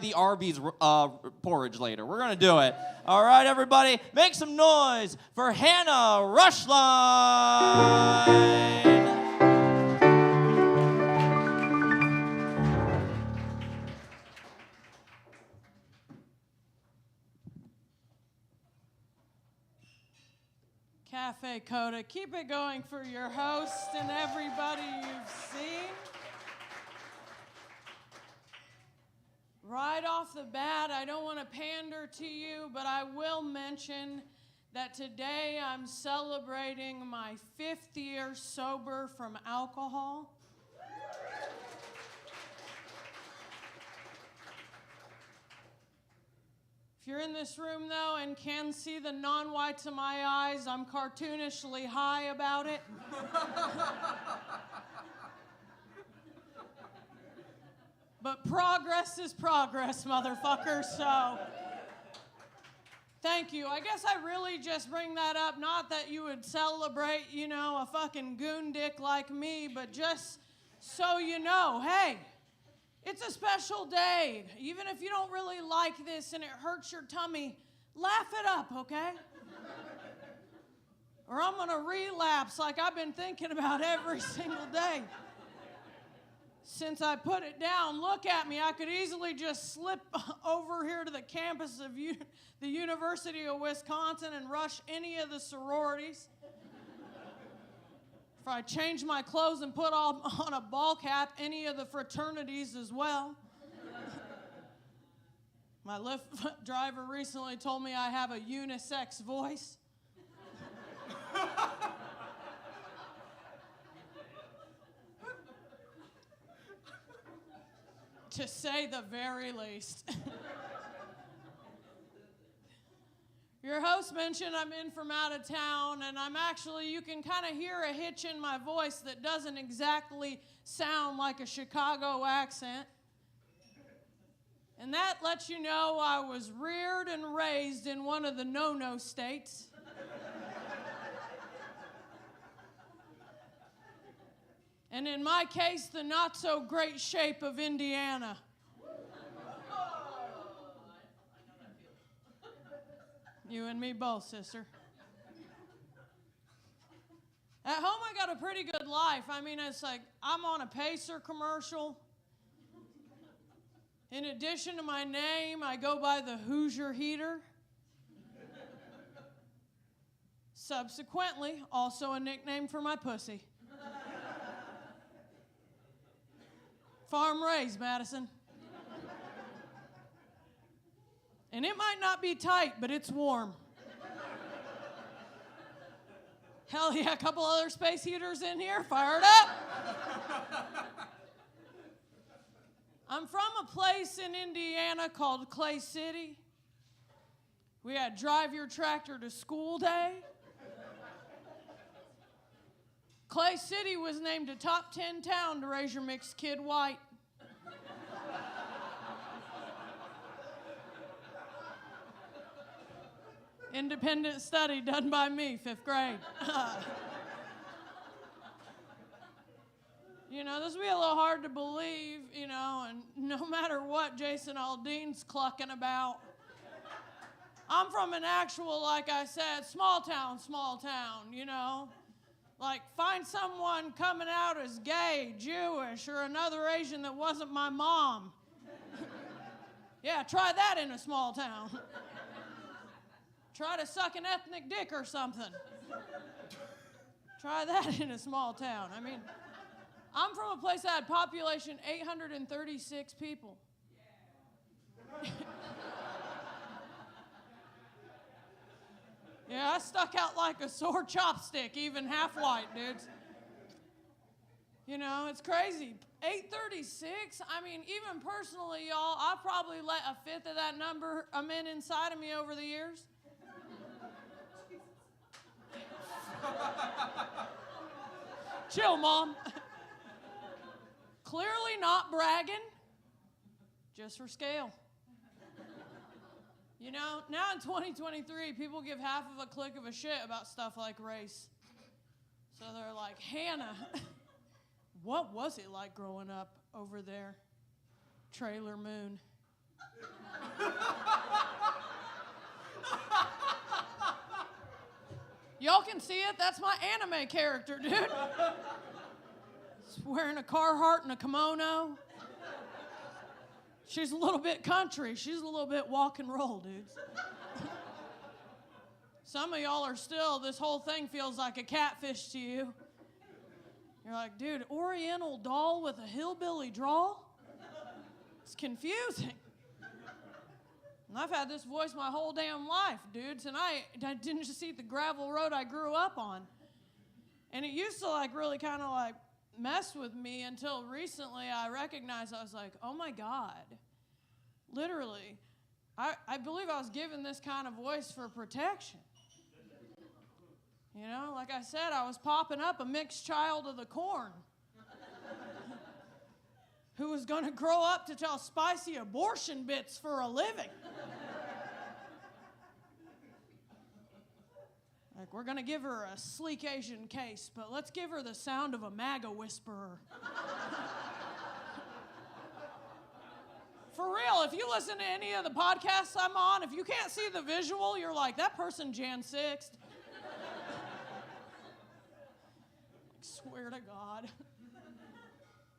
the Arby's porridge later. We're going to do it. All right, everybody, make some noise for Hannah Roeschein. Cafe CODA. Keep it going for your host and everybody you've seen. Right off the bat, I don't want to pander to you, but I will mention that today I'm celebrating my 5th year sober from alcohol. If you're in this room, though, and can see the non-whites of my eyes, I'm cartoonishly high about it. But progress is progress, motherfucker, so thank you. I guess I really just bring that up, not that you would celebrate, you know, a fucking goon dick like me, but just so you know, hey, it's a special day. Even if you don't really like this and it hurts your tummy, laugh it up, okay? Or I'm gonna relapse like I've been thinking about every single day. Since I put it down, look at me. I could easily just slip over here to the campus of the University of Wisconsin and rush any of the sororities. If I change my clothes and put on a ball cap, any of the fraternities as well. My Lyft driver recently told me I have a unisex voice. To say the very least. Your host mentioned I'm in from out of town, and I'm actually, you can kind of hear a hitch in my voice that doesn't exactly sound like a Chicago accent. And that lets you know I was reared and raised in one of the no-no states. And in my case, the not-so-great shape of Indiana. You and me both, sister. At home, I got a pretty good life. I mean, it's like I'm on a Pacer commercial. In addition to my name, I go by the Hoosier Heater. Subsequently, also a nickname for my pussy. Farm raised, Madison. And it might not be tight, but it's warm. Hell yeah, a couple other space heaters in here, fired up. I'm from a place in Indiana called Clay City. We had drive your tractor to school day. Clay City was named a top 10 town to raise your mixed kid white. Independent study done by me, 5th grade. You know, this will be a little hard to believe, you know, and no matter what Jason Aldean's clucking about, I'm from an actual, like I said, small town, you know. Like, find someone coming out as gay, Jewish, or another Asian that wasn't my mom. Yeah, try that in a small town. Try to suck an ethnic dick or something. Try that in a small town. I mean, I'm from a place that had population 836 people. Yeah, I stuck out like a sore chopstick, even half white, dudes. You know, it's crazy. 836, I mean, even personally, y'all, I probably let a fifth of that number of men inside of me over the years. Chill, Mom. Clearly not bragging, just for scale. You know, now in 2023, people give half of a click of a shit about stuff like race. So they're like, Hannah, what was it like growing up over there? Trailer Moon. Y'all can see it. That's my anime character, dude. She's wearing a Carhartt and a kimono. She's a little bit country. She's a little bit walk and roll, dudes. Some of y'all are still, this whole thing feels like a catfish to you. You're like, dude, Oriental doll with a hillbilly drawl? It's confusing. And I've had this voice my whole damn life, dudes, and I didn't just see the gravel road I grew up on. And it used to like really kind of like mess with me until recently I recognized, I was like, oh my God. Literally, I believe I was given this kind of voice for protection. You know, like I said, I was popping up a mixed child of the corn who was going to grow up to tell spicy abortion bits for a living. Like, we're going to give her a sleek Asian case, but let's give her the sound of a MAGA whisperer. For real, if you listen to any of the podcasts I'm on, if you can't see the visual, you're like, that person Jan 6'd. Swear to God.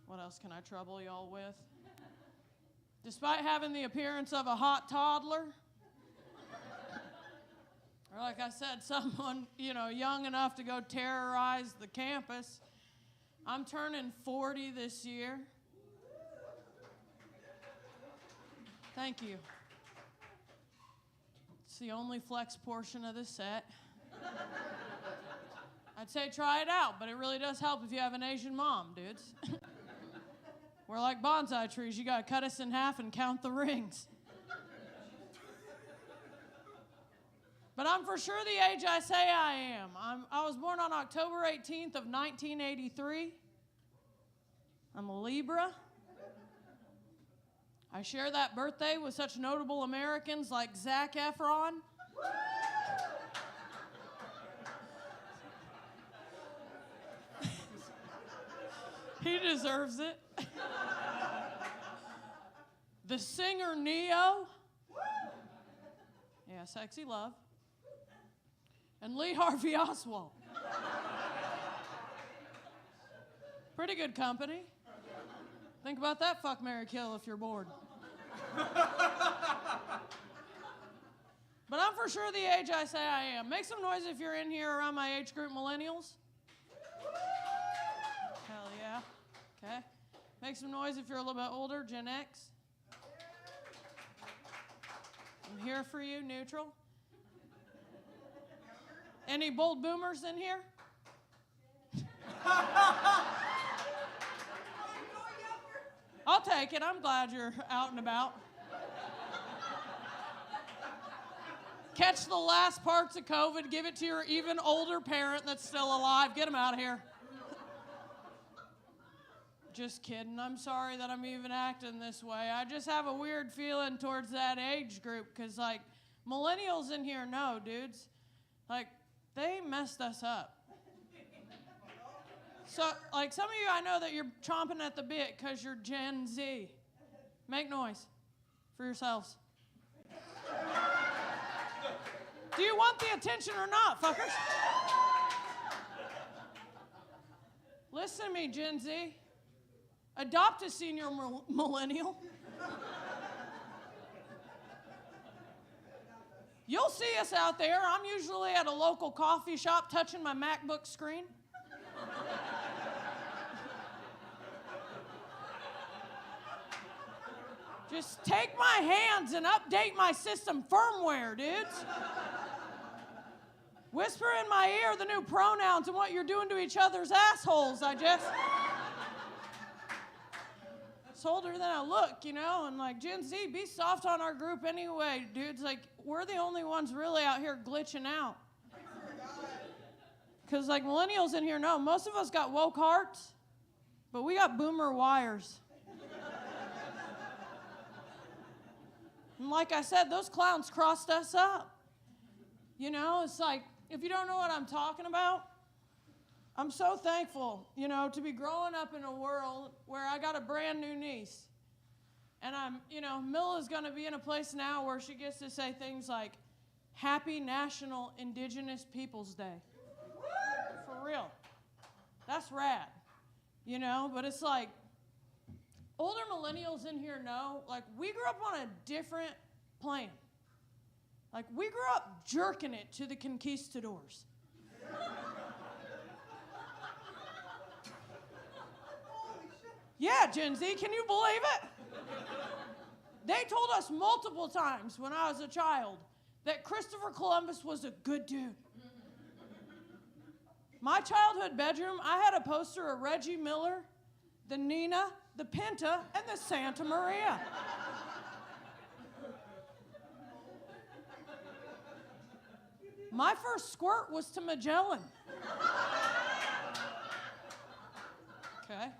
What else can I trouble y'all with? Despite having the appearance of a hot toddler, or like I said, someone, young enough to go terrorize the campus, I'm turning 40 this year. Thank you. It's the only flex portion of the set. I'd say try it out, but it really does help if you have an Asian mom, dudes. We're like bonsai trees. You gotta cut us in half and count the rings. But I'm for sure the age I say I am. I was born on October 18th of 1983. I'm a Libra. I share that birthday with such notable Americans like Zac Efron. He deserves it. The singer Neo. Yeah, Sexy Love. And Lee Harvey Oswald. Pretty good company. Think about that, fuck, marry, kill if you're bored. But I'm for sure the age I say I am. Make some noise if you're in here around my age group, millennials. Hell yeah. Okay. Make some noise if you're a little bit older, Gen X. I'm here for you, neutral. Any bold boomers in here? I'll take it. I'm glad you're out and about. Catch the last parts of COVID, give it to your even older parent that's still alive. Get them out of here. Just kidding. I'm sorry that I'm even acting this way. I just have a weird feeling towards that age group because, like, millennials in here know, dudes. Like, they messed us up. So, like, some of you, I know that you're chomping at the bit because you're Gen Z. Make noise for yourselves. Do you want the attention or not, fuckers? Listen to me, Gen Z. Adopt a senior millennial. You'll see us out there. I'm usually at a local coffee shop touching my MacBook screen. Just take my hands and update my system firmware, dudes. Whisper in my ear the new pronouns and what you're doing to each other's assholes. It's older than I look, and like Gen Z, be soft on our group anyway, dudes. Like, we're the only ones really out here glitching out. Because, like, millennials in here know, most of us got woke hearts, but we got boomer wires. And like I said, those clowns crossed us up. It's like, if you don't know what I'm talking about, I'm so thankful, to be growing up in a world where I got a brand new niece. And Milla's gonna be in a place now where she gets to say things like, Happy National Indigenous Peoples Day. For real. That's rad. But it's like, older millennials in here know, like, we grew up on a different plan. Like, we grew up jerking it to the conquistadors. Yeah, Gen Z, can you believe it? They told us multiple times when I was a child that Christopher Columbus was a good dude. My childhood bedroom, I had a poster of Reggie Miller, the Nina, the Pinta, and the Santa Maria. My first squirt was to Magellan. Okay.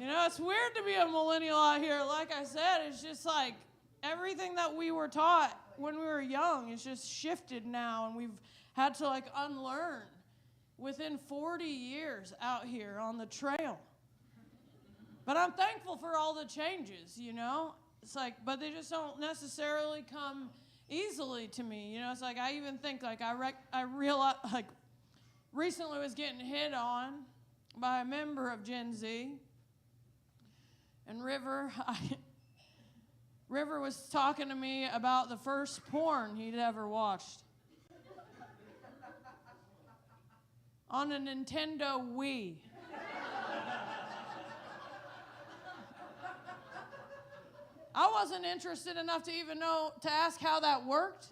It's weird to be a millennial out here. Like I said, it's just like everything that we were taught when we were young is just shifted now, and we've had to like unlearn within 40 years out here on the trail. But I'm thankful for all the changes, It's like, but they just don't necessarily come easily to me. It's like I even think like I realized like recently was getting hit on by a member of Gen Z. And River was talking to me about the first porn he'd ever watched. On a Nintendo Wii. I wasn't interested enough to even know to ask how that worked.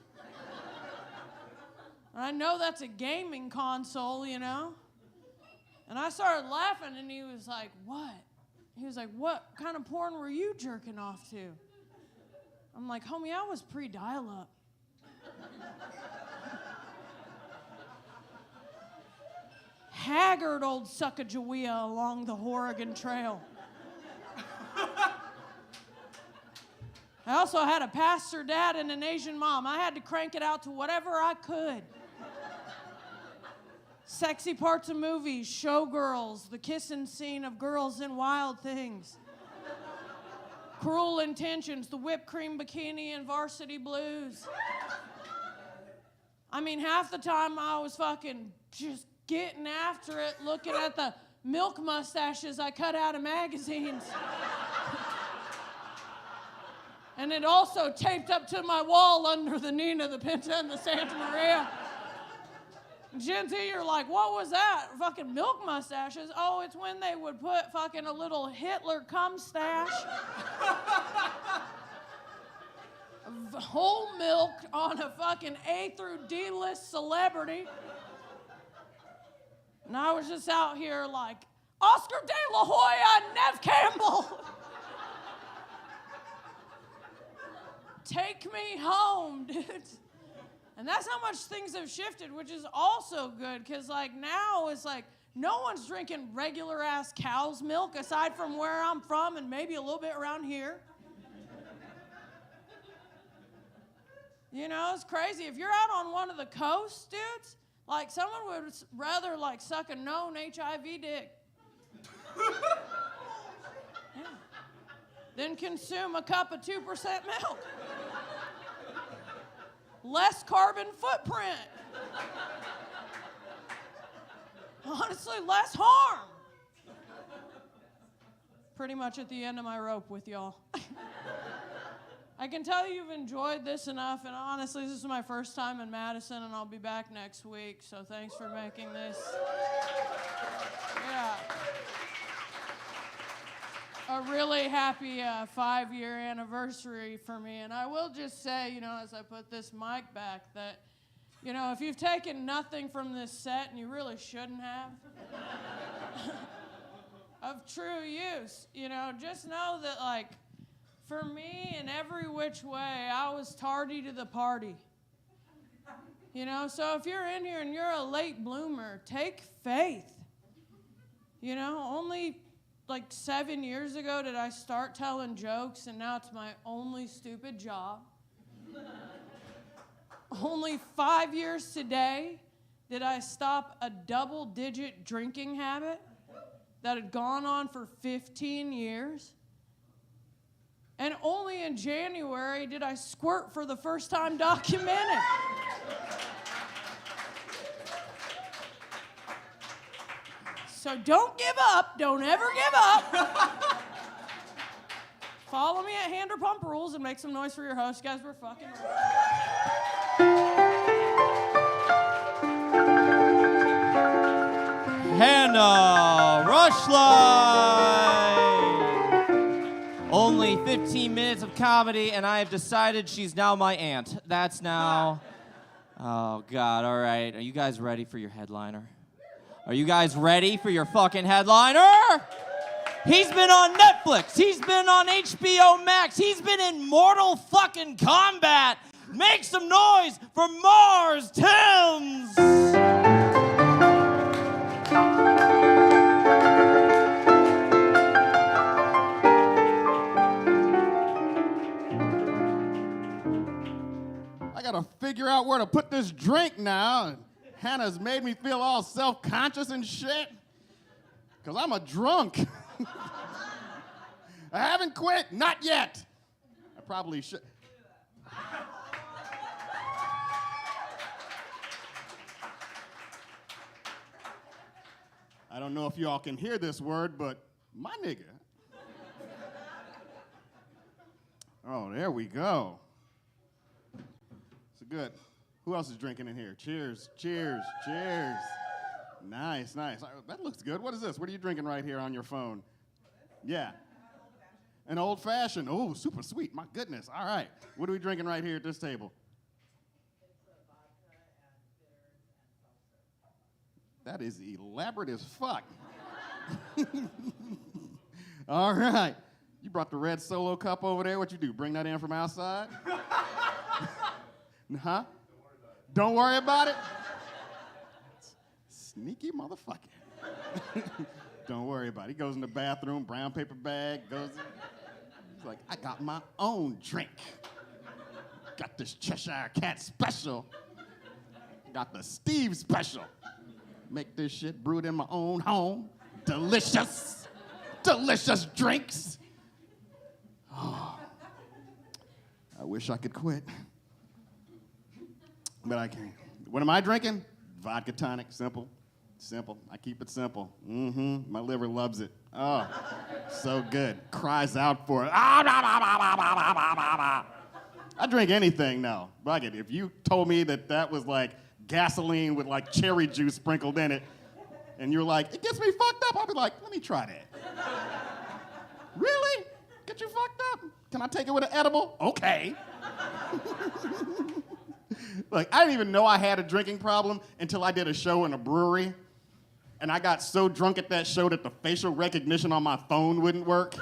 And I know that's a gaming console, And I started laughing, and he was like, what? He was like, what kind of porn were you jerking off to? I'm like, homie, I was pre-dial-up. Haggard old Sacagawea along the Oregon Trail. I also had a pastor dad and an Asian mom. I had to crank it out to whatever I could. Sexy parts of movies, Showgirls, the kissing scene of Girls in Wild Things. Cruel Intentions, the whipped cream bikini and Varsity Blues. I mean, half the time I was fucking just getting after it, looking at the milk mustaches I cut out of magazines. And it also taped up to my wall under the Nina, the Pinta, and the Santa Maria. Gen Z, you're like, what was that? Fucking milk mustaches? Oh, it's when they would put fucking a little Hitler cum stash. Whole milk on a fucking A through D list celebrity. And I was just out here like, Oscar De La Hoya and Nev Campbell. Take me home, dude. And that's how much things have shifted, which is also good, because like now it's like no one's drinking regular ass cow's milk aside from where I'm from and maybe a little bit around here. It's crazy. If you're out on one of the coasts, dudes, like someone would rather like suck a known HIV dick. Yeah. Than consume a cup of 2% milk. Less carbon footprint. Honestly, less harm. Pretty much at the end of my rope with y'all. I can tell you've enjoyed this enough, and honestly, this is my first time in Madison, and I'll be back next week, so thanks for making this. Yeah. A really happy 5-year anniversary for me. And I will just say, as I put this mic back, that, if you've taken nothing from this set, and you really shouldn't have, of true use, just know that, like, for me, in every which way, I was tardy to the party. So if you're in here and you're a late bloomer, take faith. Only like 7 years ago did I start telling jokes, and now it's my only stupid job. Only 5 years today did I stop a double-digit drinking habit that had gone on for 15 years. And only in January did I squirt for the first time documented. So don't give up. Don't ever give up. Follow me at Vanderpump Rules and make some noise for your host. You guys were fucking Hannah Roeschein. Only 15 minutes of comedy, and I have decided she's now my aunt. That's now... Oh, God, all right. Are you guys ready for your headliner? Are you guys ready for your fucking headliner? He's been on Netflix. He's been on HBO Max. He's been in Mortal fucking Kombat. Make some noise for Marz Timms. I gotta figure out where to put this drink now. Hannah's made me feel all self-conscious and shit. Cause I'm a drunk. I haven't quit, not yet. I probably should. I don't know if y'all can hear this word, but my nigga. Oh, there we go. So good. Who else is drinking in here? Cheers, cheers, cheers. Nice, nice. That looks good. What is this? What are you drinking right here on your phone? Yeah. An old fashioned. Oh, super sweet. My goodness. All right. What are we drinking right here at this table? That is elaborate as fuck. All right. You brought the red Solo cup over there. What you do? Bring that in from outside? Huh? Don't worry about it. Sneaky motherfucker. Don't worry about it. He goes in the bathroom, brown paper bag, goes in. He's like, I got my own drink. Got this Cheshire Cat special. Got the Steve special. Make this shit brewed in my own home. Delicious. Delicious drinks. Oh, I wish I could quit. But I can't. What am I drinking? Vodka tonic, simple. Simple. I keep it simple. My liver loves it. Oh, so good. Cries out for it. I drink anything now. Bucket. If you told me that was like gasoline with like cherry juice sprinkled in it, and you're like, it gets me fucked up, I'll be like, let me try that. Really? Get you fucked up? Can I take it with an edible? Okay. Like, I didn't even know I had a drinking problem until I did a show in a brewery. And I got so drunk at that show that the facial recognition on my phone wouldn't work.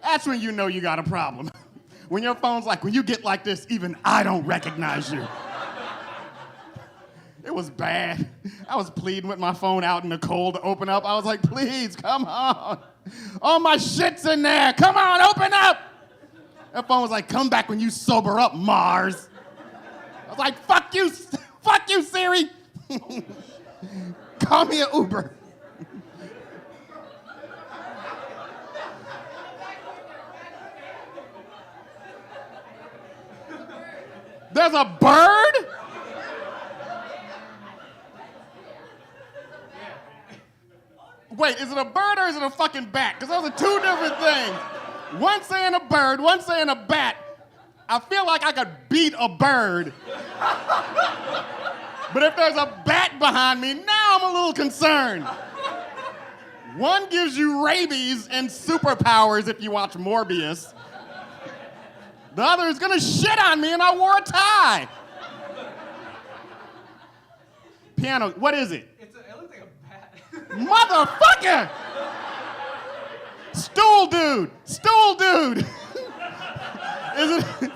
That's when you know you got a problem. When your phone's like, when you get like this, even I don't recognize you. It was bad. I was pleading with my phone out in the cold to open up. I was like, please, come on. All my shit's in there. Come on, open up. That phone was like, come back when you sober up, Marz. I was like, fuck you, Siri. Call me an Uber. There's a bird? Wait, is it a bird or is it a fucking bat? Because those are two different things. One saying a bird, one saying a bat. I feel like I could beat a bird. But if there's a bat behind me, now I'm a little concerned. One gives you rabies and superpowers if you watch Morbius. The other is gonna shit on me and I wore a tie. Piano, what is it? It looks like a bat. Motherfucker! Stool dude! Is it?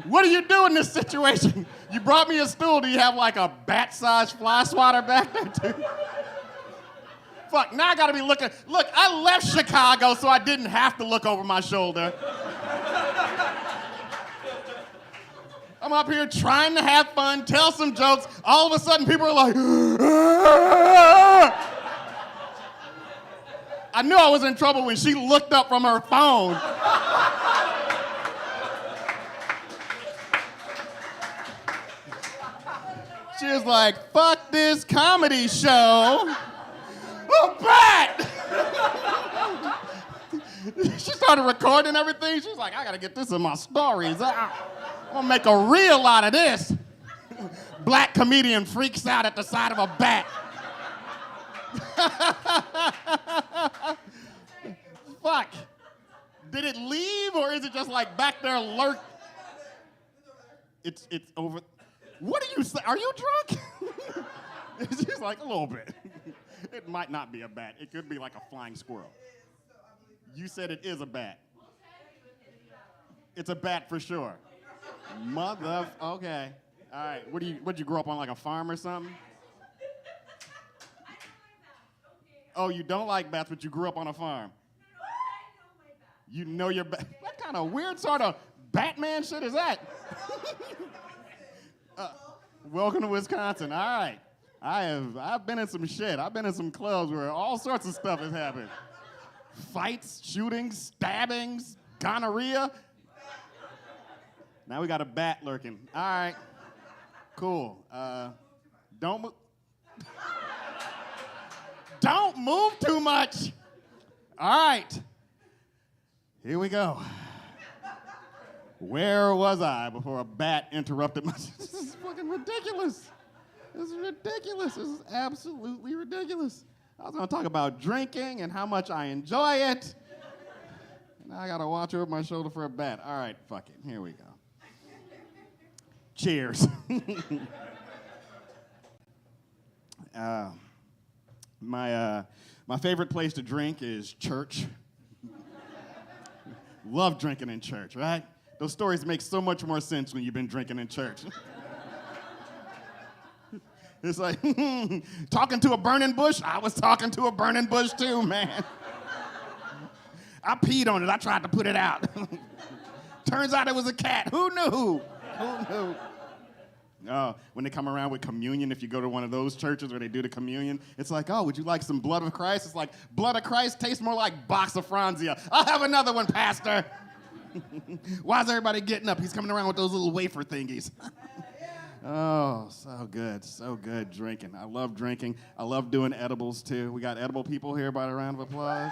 What do you do in this situation? You brought me a stool. Do you have like a bat-sized fly swatter back there too? Fuck, now I gotta be looking. Look, I left Chicago so I didn't have to look over my shoulder. I'm I'm up here trying to have fun, tell some jokes. All of a sudden, people are like, I knew I was in trouble when she looked up from her phone. She was like, fuck this comedy show. Oh, bat! She started recording everything. She was like, I gotta get this in my stories. I'm gonna make a reel out of this. Black comedian freaks out at the sight of a bat. Fuck. Did it leave or is it just like back there lurk? It's over. What do you say? Are you drunk? She's like, a little bit. It might not be a bat. It could be like a flying squirrel. You said it is a bat. It's a bat for sure. Okay. All right. What'd you grow up on, like a farm or something? Oh, you don't like bats, but you grew up on a farm. You know your bat. What kind of weird sort of Batman shit is that? Welcome to Wisconsin. All right. I've been in some shit. I've been in some clubs where all sorts of stuff has happened. Fights, shootings, stabbings, gonorrhea. Now we got a bat lurking. All right. Cool. Don't move too much. All right. Here we go. Where was I before a bat interrupted my... This is fucking ridiculous. This is ridiculous. This is absolutely ridiculous. I was going to talk about drinking and how much I enjoy it. Now I got to watch over my shoulder for a bat. All right, fuck it. Here we go. Cheers. My favorite place to drink is church. Love drinking in church, right? Those stories make so much more sense when you've been drinking in church. It's like, talking to a burning bush? I was talking to a burning bush too, man. I peed on it. I tried to put it out. Turns out it was a cat. Who knew? Who knew? Oh, when they come around with communion, if you go to one of those churches where they do the communion, it's like, oh, would you like some blood of Christ? It's like, blood of Christ tastes more like box of Franzia. I'll have another one, Pastor. Why is everybody getting up? He's coming around with those little wafer thingies. Oh, so good drinking. I love drinking. I love doing edibles, too. We got edible people here by a round of applause.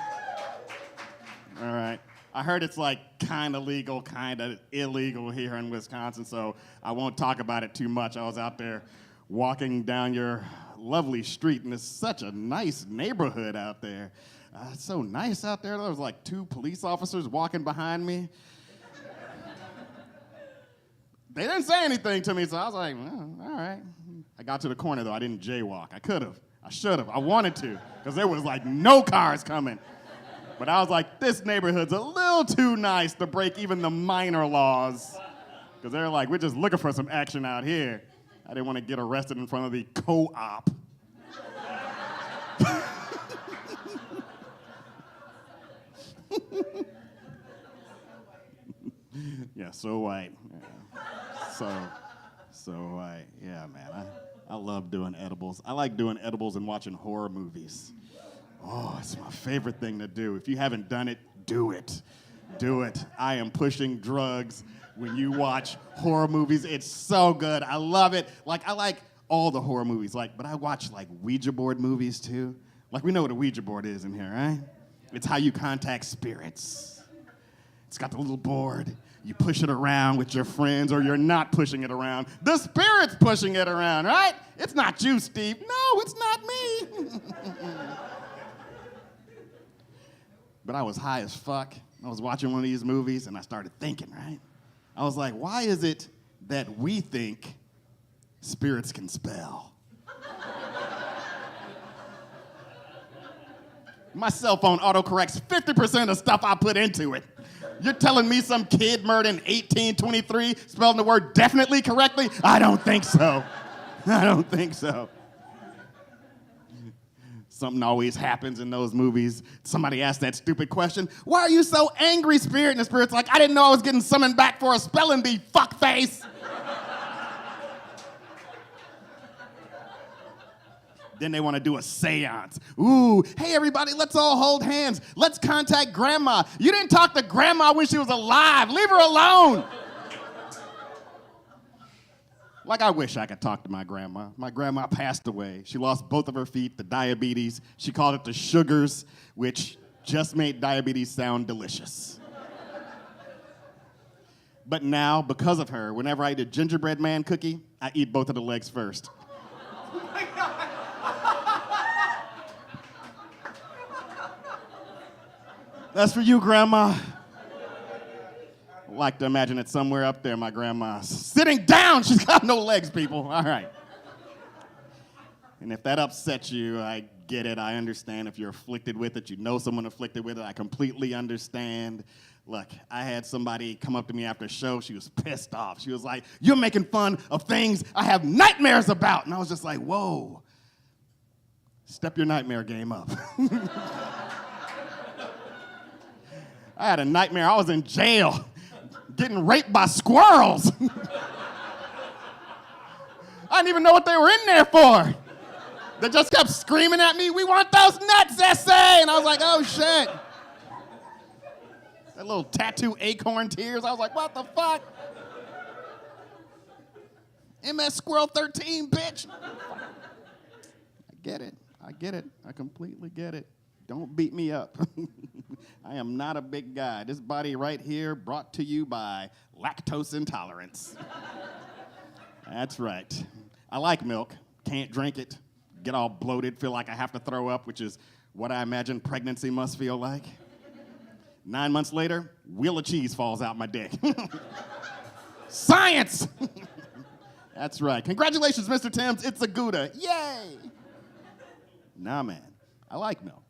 All right. I heard it's like kind of legal, kind of illegal here in Wisconsin, so I won't talk about it too much. I was out there walking down your lovely street, and it's such a nice neighborhood out there. It's so nice out there. There was like 2 police officers walking behind me. They didn't say anything to me, so I was like, well, all right. I got to the corner, though. I didn't jaywalk. I could have. I should have. I wanted to, because there was like no cars coming. But I was like, this neighborhood's a little too nice to break even the minor laws. Because they're like, we're just looking for some action out here. I didn't want to get arrested in front of the co-op. Yeah, so white. Yeah. So white. Yeah, man. I love doing edibles. I like doing edibles and watching horror movies. Oh, it's my favorite thing to do. If you haven't done it, do it. Do it. I am pushing drugs when you watch horror movies. It's so good. I love it. Like, I like all the horror movies, but I watch, Ouija board movies, too. Like, we know what a Ouija board is in here, right? It's how you contact spirits. It's got the little board. You push it around with your friends, or you're not pushing it around. The spirit's pushing it around, right? It's not you, Steve. No, it's not me. But I was high as fuck. I was watching one of these movies, and I started thinking, right? I was like, why is it that we think spirits can spell? My cell phone autocorrects 50% of the stuff I put into it. You're telling me some kid murdered in 1823 spelling the word definitely correctly? I don't think so. I don't think so. Something always happens in those movies. Somebody asks that stupid question, why are you so angry, Spirit? And the Spirit's like, I didn't know I was getting summoned back for a spelling bee, fuckface. Then they want to do a seance. Ooh, hey everybody, let's all hold hands. Let's contact grandma. You didn't talk to grandma when she was alive. Leave her alone. Like I wish I could talk to my grandma. My grandma passed away. She lost both of her feet to diabetes. She called it the sugars, which just made diabetes sound delicious. But now, because of her, whenever I eat a gingerbread man cookie, I eat both of the legs first. Oh my God. That's for you, Grandma. I like to imagine it somewhere up there, my grandma's sitting down. She's got no legs, people. All right. And if that upsets you, I get it. I understand if you're afflicted with it. You know someone afflicted with it. I completely understand. Look, I had somebody come up to me after a show. She was pissed off. She was like, you're making fun of things I have nightmares about. And I was just like, whoa. Step your nightmare game up. I had a nightmare. I was in jail getting raped by squirrels. I didn't even know what they were in there for. They just kept screaming at me, we want those nuts, essay! And I was like, oh shit. That little tattoo acorn tears. I was like, what the fuck? MS Squirrel 13, bitch. I get it. I completely get it. Don't beat me up. I am not a big guy. This body right here brought to you by lactose intolerance. That's right. I like milk. Can't drink it. Get all bloated, feel like I have to throw up, which is what I imagine pregnancy must feel like. 9 months later, wheel of cheese falls out my dick. Science! That's right. Congratulations, Mr. Timms. It's a CODA. Yay! Nah, man. I like milk.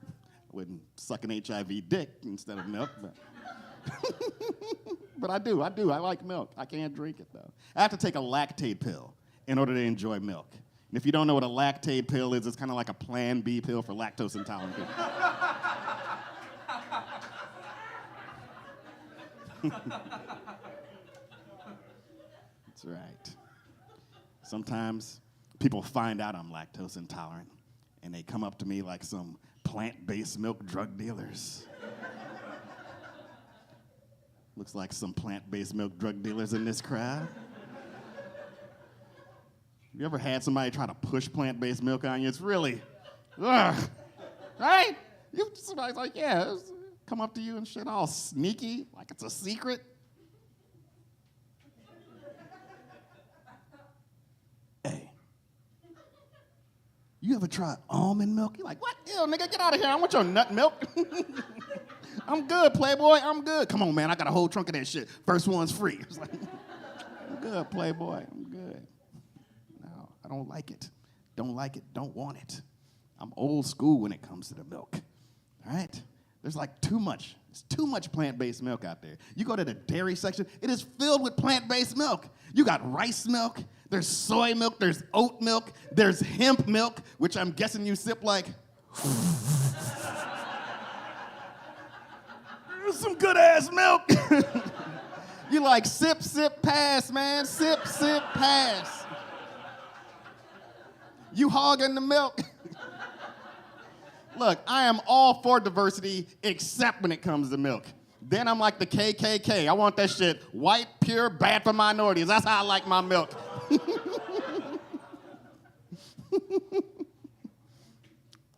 I wouldn't suck an HIV dick instead of milk, but... but I do. I like milk. I can't drink it, though. I have to take a lactate pill in order to enjoy milk. And if you don't know what a lactate pill is, it's kind of like a Plan B pill for lactose intolerant people. That's right. Sometimes people find out I'm lactose intolerant, and they come up to me like some plant-based milk drug dealers. Looks like some plant-based milk drug dealers in this crowd. You ever had somebody try to push plant-based milk on you? It's really, ugh, right? Somebody's like, yeah, come up to you and shit all sneaky, like it's a secret. Hey, you ever tried almond milk? You're like, what? Ew, nigga, get out of here. I want your nut milk. I'm good, Playboy, I'm good. Come on, man, I got a whole trunk of that shit. First one's free. It's like, I'm good, Playboy, I'm good. No, I don't like it. Don't like it, don't want it. I'm old school when it comes to the milk, all right? There's like too much plant-based milk out there. You go to the dairy section, it is filled with plant-based milk. You got rice milk, there's soy milk, there's oat milk, there's hemp milk, which I'm guessing you sip like. There's some good-ass milk. You like sip, sip, pass, man. Sip, sip, pass. You hogging the milk. Look, I am all for diversity except when it comes to milk. Then I'm like the KKK. I want that shit white, pure, bad for minorities. That's how I like my milk.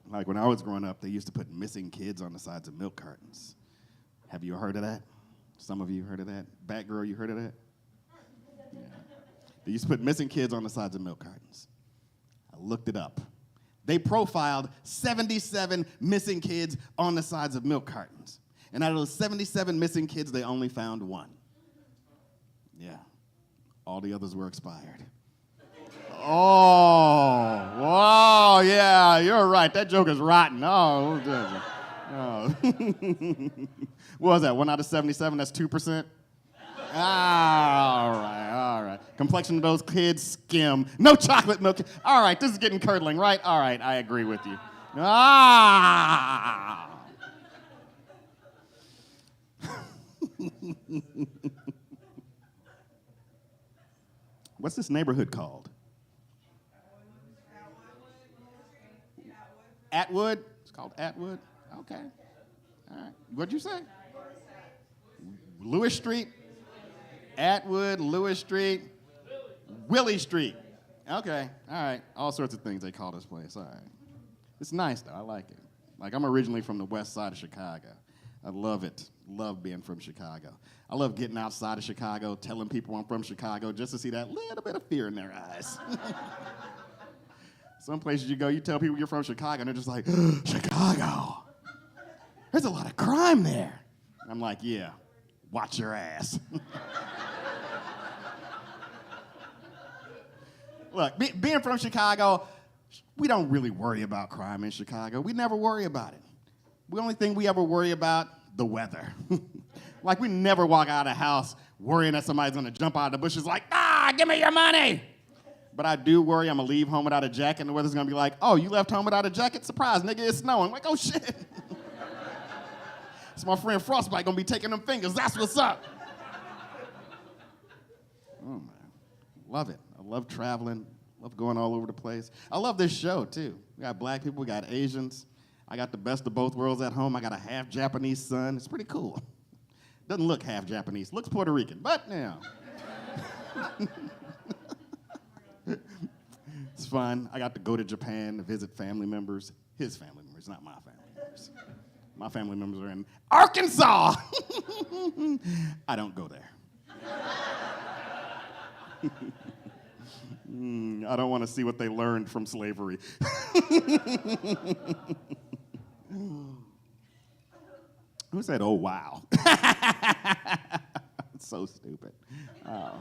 Like when I was growing up, they used to put missing kids on the sides of milk cartons. Have you heard of that? Some of you heard of that? Batgirl, you heard of that? Yeah. They used to put missing kids on the sides of milk cartons. I looked it up. They profiled 77 missing kids on the sides of milk cartons. And out of those 77 missing kids, they only found one. Yeah. All the others were expired. Oh, wow, yeah, you're right. That joke is rotten. Oh. What was that, 1 out of 77? That's 2%? All right. Complexion of those kids, skim. No chocolate milk. All right, this is getting curdling, right? All right, I agree with you. What's this neighborhood called? Atwood? It's called Atwood? Okay. All right. What'd you say? Lewis Street? Atwood, Lewis Street, Willie Street. Okay. All right. All sorts of things they call this place. All right. It's nice, though. I like it. Like, I'm originally from the west side of Chicago. I love it. Love being from Chicago. I love getting outside of Chicago, telling people I'm from Chicago just to see that little bit of fear in their eyes. Some places you go, you tell people you're from Chicago, and they're just like, Chicago. There's a lot of crime there. I'm like, yeah, watch your ass. Look, being from Chicago, we don't really worry about crime in Chicago. We never worry about it. The only thing we ever worry about, the weather. Like, we never walk out of the house worrying that somebody's gonna jump out of the bushes like, give me your money. But I do worry I'm gonna leave home without a jacket and the weather's gonna be like, oh, you left home without a jacket? Surprise, nigga, it's snowing. I'm like, oh shit. It's my friend Frostbite gonna be taking them fingers. That's what's up. Oh man, love it. I love traveling. Love going all over the place. I love this show too. We got black people, we got Asians. I got the best of both worlds at home. I got a half Japanese son. It's pretty cool. Doesn't look half Japanese. Looks Puerto Rican, but yeah. It's fun. I got to go to Japan to visit family members. His family members, not my family members. My family members are in Arkansas. I don't go there. I don't want to see what they learned from slavery. Who said, oh, wow? It's so stupid. I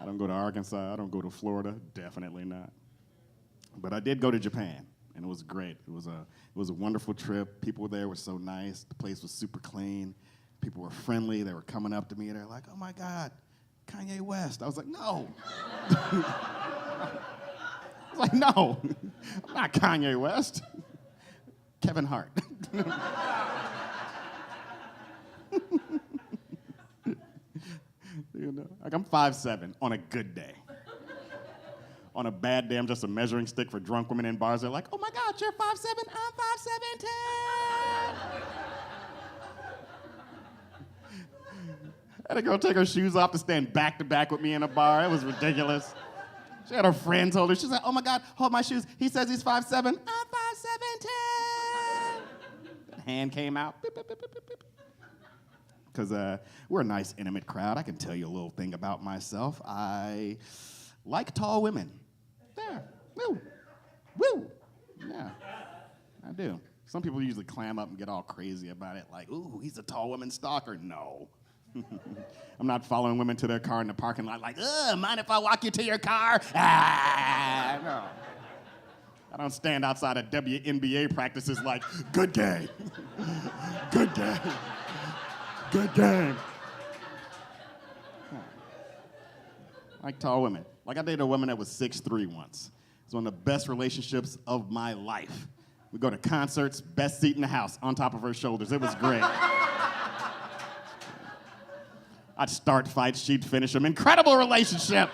don't go to Arkansas. I don't go to Florida. Definitely not. But I did go to Japan, and it was great. It was a wonderful trip. People there were so nice. The place was super clean. People were friendly. They were coming up to me, and they're like, oh, my God, Kanye West. I was like, no. I was like, no, I'm not Kanye West. Kevin Hart. You know, like I'm 5'7" on a good day. On a bad day, I'm just a measuring stick for drunk women in bars. They're like, oh my God, you're 5'7", I'm 5'7" too. I had a girl take her shoes off to stand back to back with me in a bar. It was ridiculous. She had her friends hold her. She's like, oh my God, hold my shoes. He says he's 5'7", I'm 5'7" too. That hand came out. Beep, beep, beep, beep, beep. Because we're a nice, intimate crowd. I can tell you a little thing about myself. I like tall women. There. Woo. Woo. Yeah, I do. Some people usually clam up and get all crazy about it, like, ooh, he's a tall woman stalker. No. I'm not following women to their car in the parking lot like, mind if I walk you to your car? No. I don't stand outside of WNBA practices like, good game. Good game. Good game. I like tall women. Like I dated a woman that was 6'3" once. It was one of the best relationships of my life. We go to concerts, best seat in the house, on top of her shoulders. It was great. I'd start fights, she'd finish them. Incredible relationship.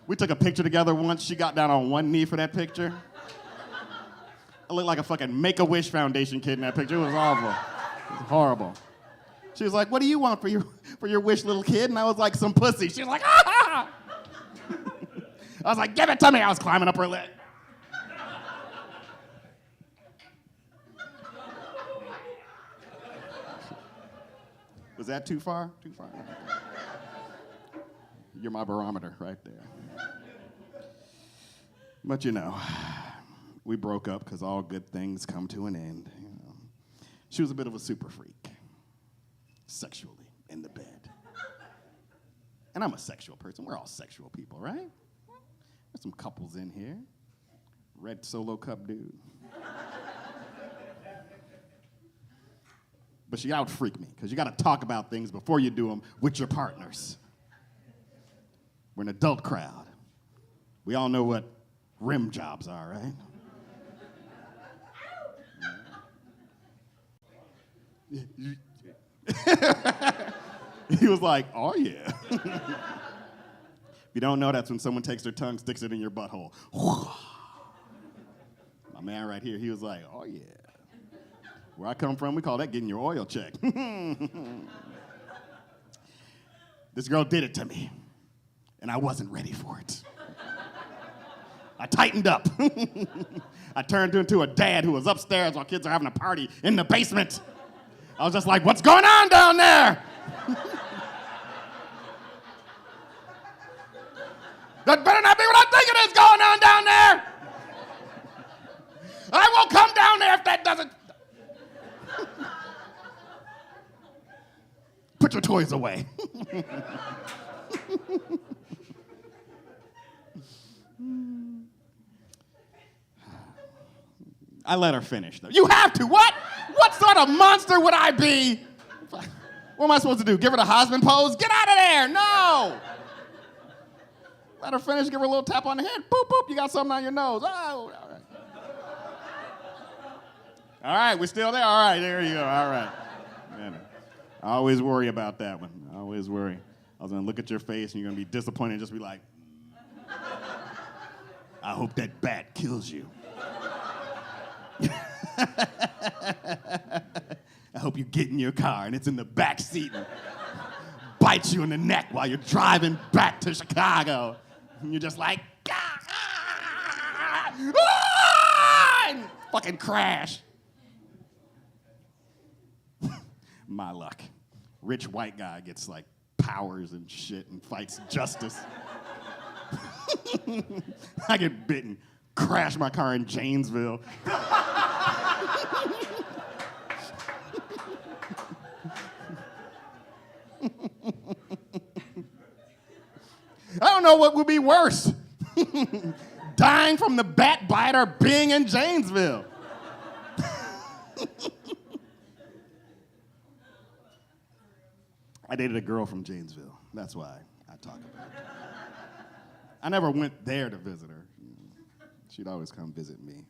We took a picture together once. She got down on one knee for that picture. I looked like a fucking Make-A-Wish Foundation kid in that picture. It was awful. It was horrible. She was like, what do you want for your wish, little kid? And I was like, some pussy. She was like, ah! I was like, give it to me. I was climbing up her leg. Was that too far? Too far? You're my barometer right there. But you know, we broke up because all good things come to an end. You know. She was a bit of a super freak, sexually, in the bed. And I'm a sexual person. We're all sexual people, right? There's some couples in here. Red Solo Cup dude. But she out-freaked me, because you got to talk about things before you do them with your partners. We're an adult crowd. We all know what rim jobs are, right? He was like, oh, yeah. If you don't know, that's when someone takes their tongue, sticks it in your butthole. My man right here, he was like, oh yeah. Where I come from, we call that getting your oil checked. This girl did it to me, and I wasn't ready for it. I tightened up. I turned into a dad who was upstairs while kids are having a party in the basement. I was just like, what's going on down there? That better not be what I think it is going on down there. I will come down there if that doesn't. Put your toys away. I let her finish, though. You have to. What? What sort of monster would I be? What am I supposed to do? Give her the Hosman pose? Get out of there. No. Let her finish. Give her a little tap on the head. Boop, boop. You got something on your nose. Oh, all right. All right, we're still there? All right, there you go. All right. Man, I always worry about that one. I always worry. I was going to look at your face, and you're going to be disappointed and just be like, I hope that bat kills you. I hope you get in your car and it's in the back seat and bites you in the neck while you're driving back to Chicago. And you're just like, and fucking crash. My luck. Rich white guy gets like powers and shit and fights justice. I get bitten. Crash my car in Janesville. I don't know what would be worse. Dying from the bat bite or being in Janesville. I dated a girl from Janesville. That's why I talk about it. I never went there to visit her. She'd always come visit me.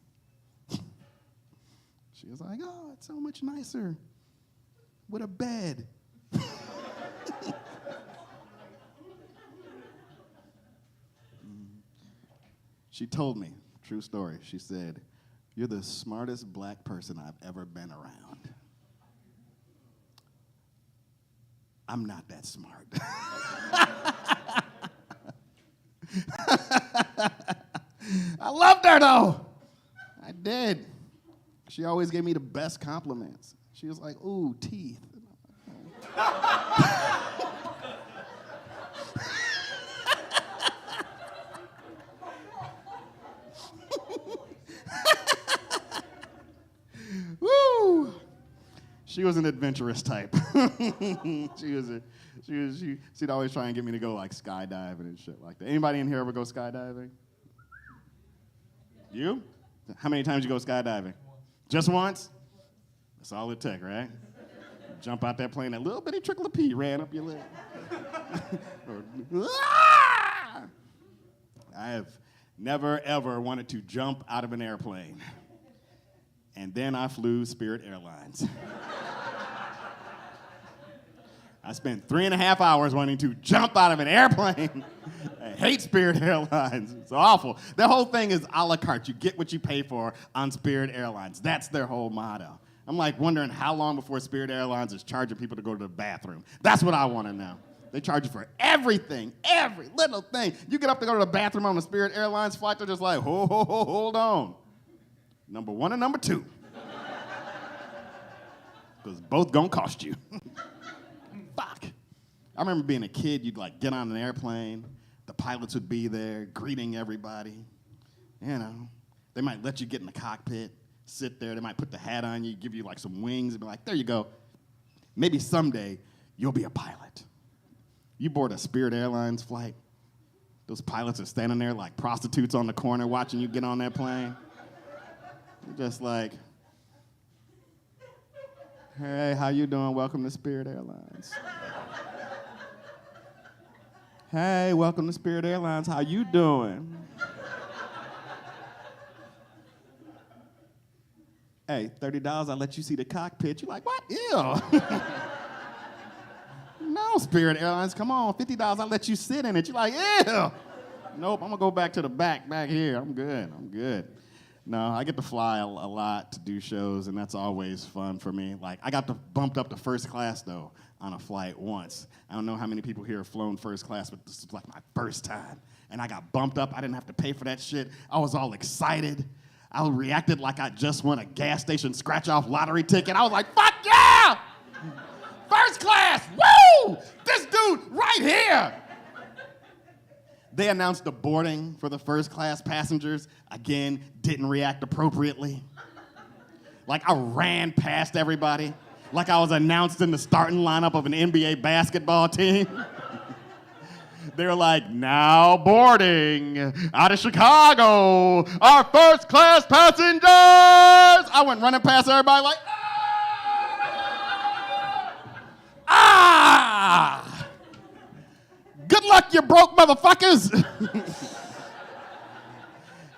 She was like, oh, it's so much nicer with a bed. She told me, true story, she said, you're the smartest black person I've ever been around. I'm not that smart. I loved her, though. I did. She always gave me the best compliments. She was like, ooh, teeth. Woo! She was an adventurous type. She'd always try and get me to go like skydiving and shit like that. Anybody in here ever go skydiving? You? How many times you go skydiving? Just once? That's all it took, right? Jump out that plane, that little bitty trickle of pee ran up your leg. I have never, ever wanted to jump out of an airplane. And then I flew Spirit Airlines. I spent 3.5 hours wanting to jump out of an airplane. I hate Spirit Airlines. It's awful. Their whole thing is a la carte. You get what you pay for on Spirit Airlines. That's their whole motto. I'm like wondering how long before Spirit Airlines is charging people to go to the bathroom. That's what I want to know. They charge you for everything, every little thing. You get up to go to the bathroom on the Spirit Airlines flight, they're just like, hold on. Number 1 and number 2. Because both gonna cost you. Fuck. I remember being a kid, you'd like get on an airplane, the pilots would be there greeting everybody. You know, they might let you get in the cockpit, sit there, they might put the hat on you, give you like some wings and be like, there you go. Maybe someday you'll be a pilot. You board a Spirit Airlines flight, those pilots are standing there like prostitutes on the corner watching you get on that plane. You're just like, hey, how you doing? Welcome to Spirit Airlines. Hey, welcome to Spirit Airlines. How you doing? Hey, $30, I'll let you see the cockpit. You're like, what? Ew. No, Spirit Airlines, come on. $50, I'll let you sit in it. You're like, ew. Nope, I'm going to go back to the back here. I'm good. No, I get to fly a lot to do shows, and that's always fun for me. Like, I got bumped up to first class, though, on a flight once. I don't know how many people here have flown first class, but this is like my first time. And I got bumped up. I didn't have to pay for that shit. I was all excited. I reacted like I just won a gas station scratch-off lottery ticket. I was like, fuck yeah! First class, woo! This dude right here! They announced the boarding for the first class passengers. Again, didn't react appropriately. Like I ran past everybody. Like I was announced in the starting lineup of an NBA basketball team. They were like, now boarding out of Chicago, our first class passengers. I went running past everybody like, ah! Good luck, you broke motherfuckers.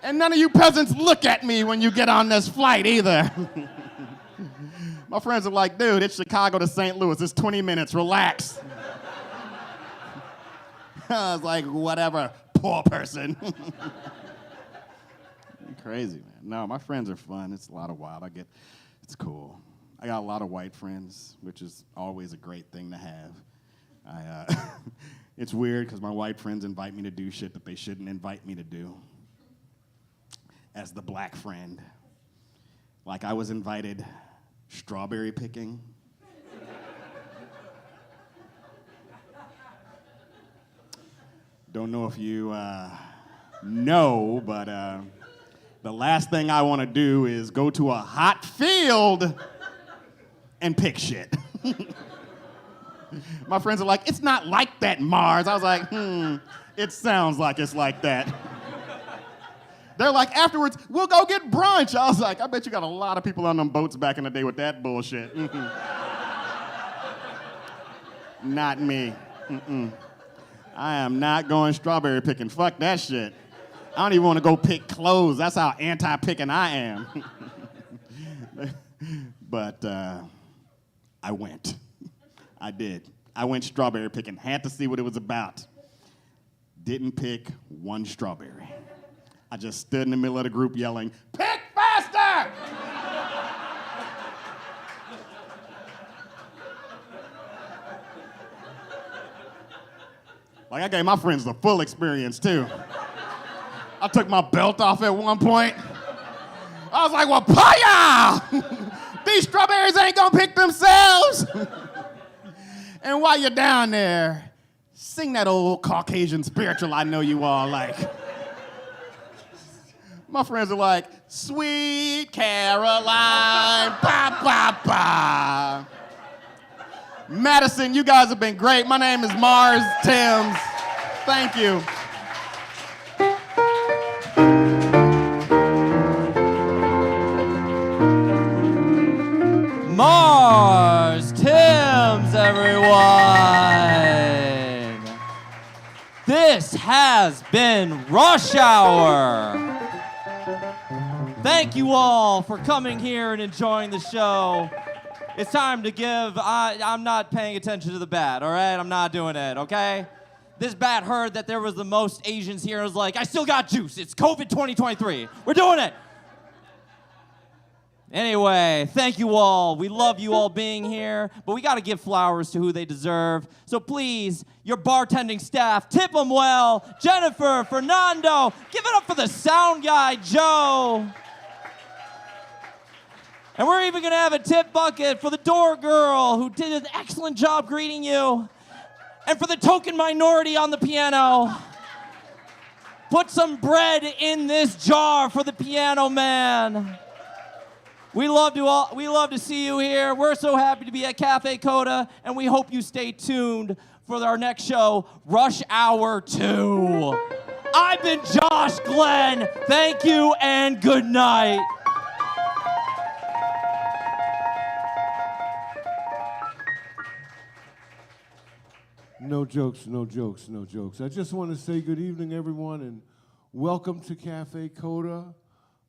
And none of you peasants look at me when you get on this flight either. My friends are like, dude, it's Chicago to St. Louis. It's 20 minutes, relax. I was like, whatever, poor person. Crazy, man. No, my friends are fun. It's a lot of wild. It's cool. I got a lot of white friends, which is always a great thing to have. It's weird because my white friends invite me to do shit that they shouldn't invite me to do. As the black friend. Like I was invited strawberry picking. Don't know if you know, but the last thing I want to do is go to a hot field and pick shit. My friends are like, it's not like that, Marz. I was like, it sounds like it's like that. They're like, afterwards, we'll go get brunch. I was like, I bet you got a lot of people on them boats back in the day with that bullshit. Not me. I am not going strawberry picking. Fuck that shit. I don't even want to go pick clothes. That's how anti-picking I am. But I went. I did. I went strawberry picking. Had to see what it was about. Didn't pick one strawberry. I just stood in the middle of the group yelling, pick faster! Like I gave my friends the full experience too. I took my belt off at one point. I was like, well, paya! These strawberries ain't gonna pick themselves. And while you're down there, sing that old Caucasian spiritual I know you all like. My friends are like, Sweet Caroline, ba, ba, ba. Madison, you guys have been great. My name is Marz Timms. Thank you. Marz Timms, everyone. This has been Rush Hour. Thank you all for coming here and enjoying the show. It's time to give, I'm not paying attention to the bat, all right? I'm not doing it, okay? This bat heard that there was the most Asians here and was like, I still got juice. It's COVID 2023. We're doing it. Anyway, thank you all. We love you all being here, but we got to give flowers to who they deserve. So please, your bartending staff, tip them well. Jennifer, Fernando, give it up for the sound guy, Joe. And we're even going to have a tip bucket for the door girl who did an excellent job greeting you. And for the token minority on the piano. Put some bread in this jar for the piano man. We love to see you here. We're so happy to be at Cafe CODA, and we hope you stay tuned for our next show, Rush Hour 2. I've been Josh Glen. Thank you and good night. No jokes, no jokes, no jokes. I just want to say good evening, everyone, and welcome to Cafe CODA.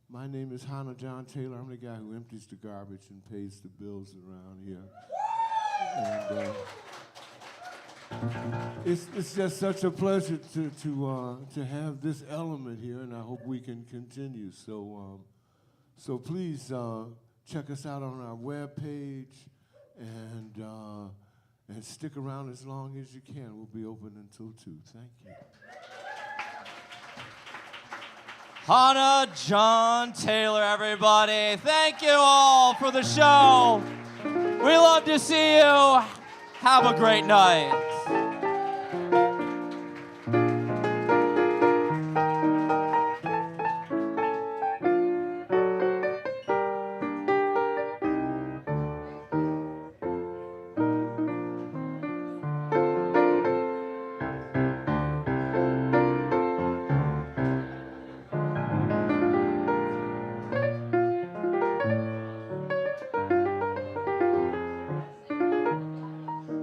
My name is Hannah John Taylor. I'm the guy who empties the garbage and pays the bills around here. And it's just such a pleasure to have this element here, and I hope we can continue. So So please check us out on our webpage and stick around as long as you can. We'll be open until 2. Thank you. Hannah John Taylor, everybody. Thank you all for the show. We love to see you. Have a great night.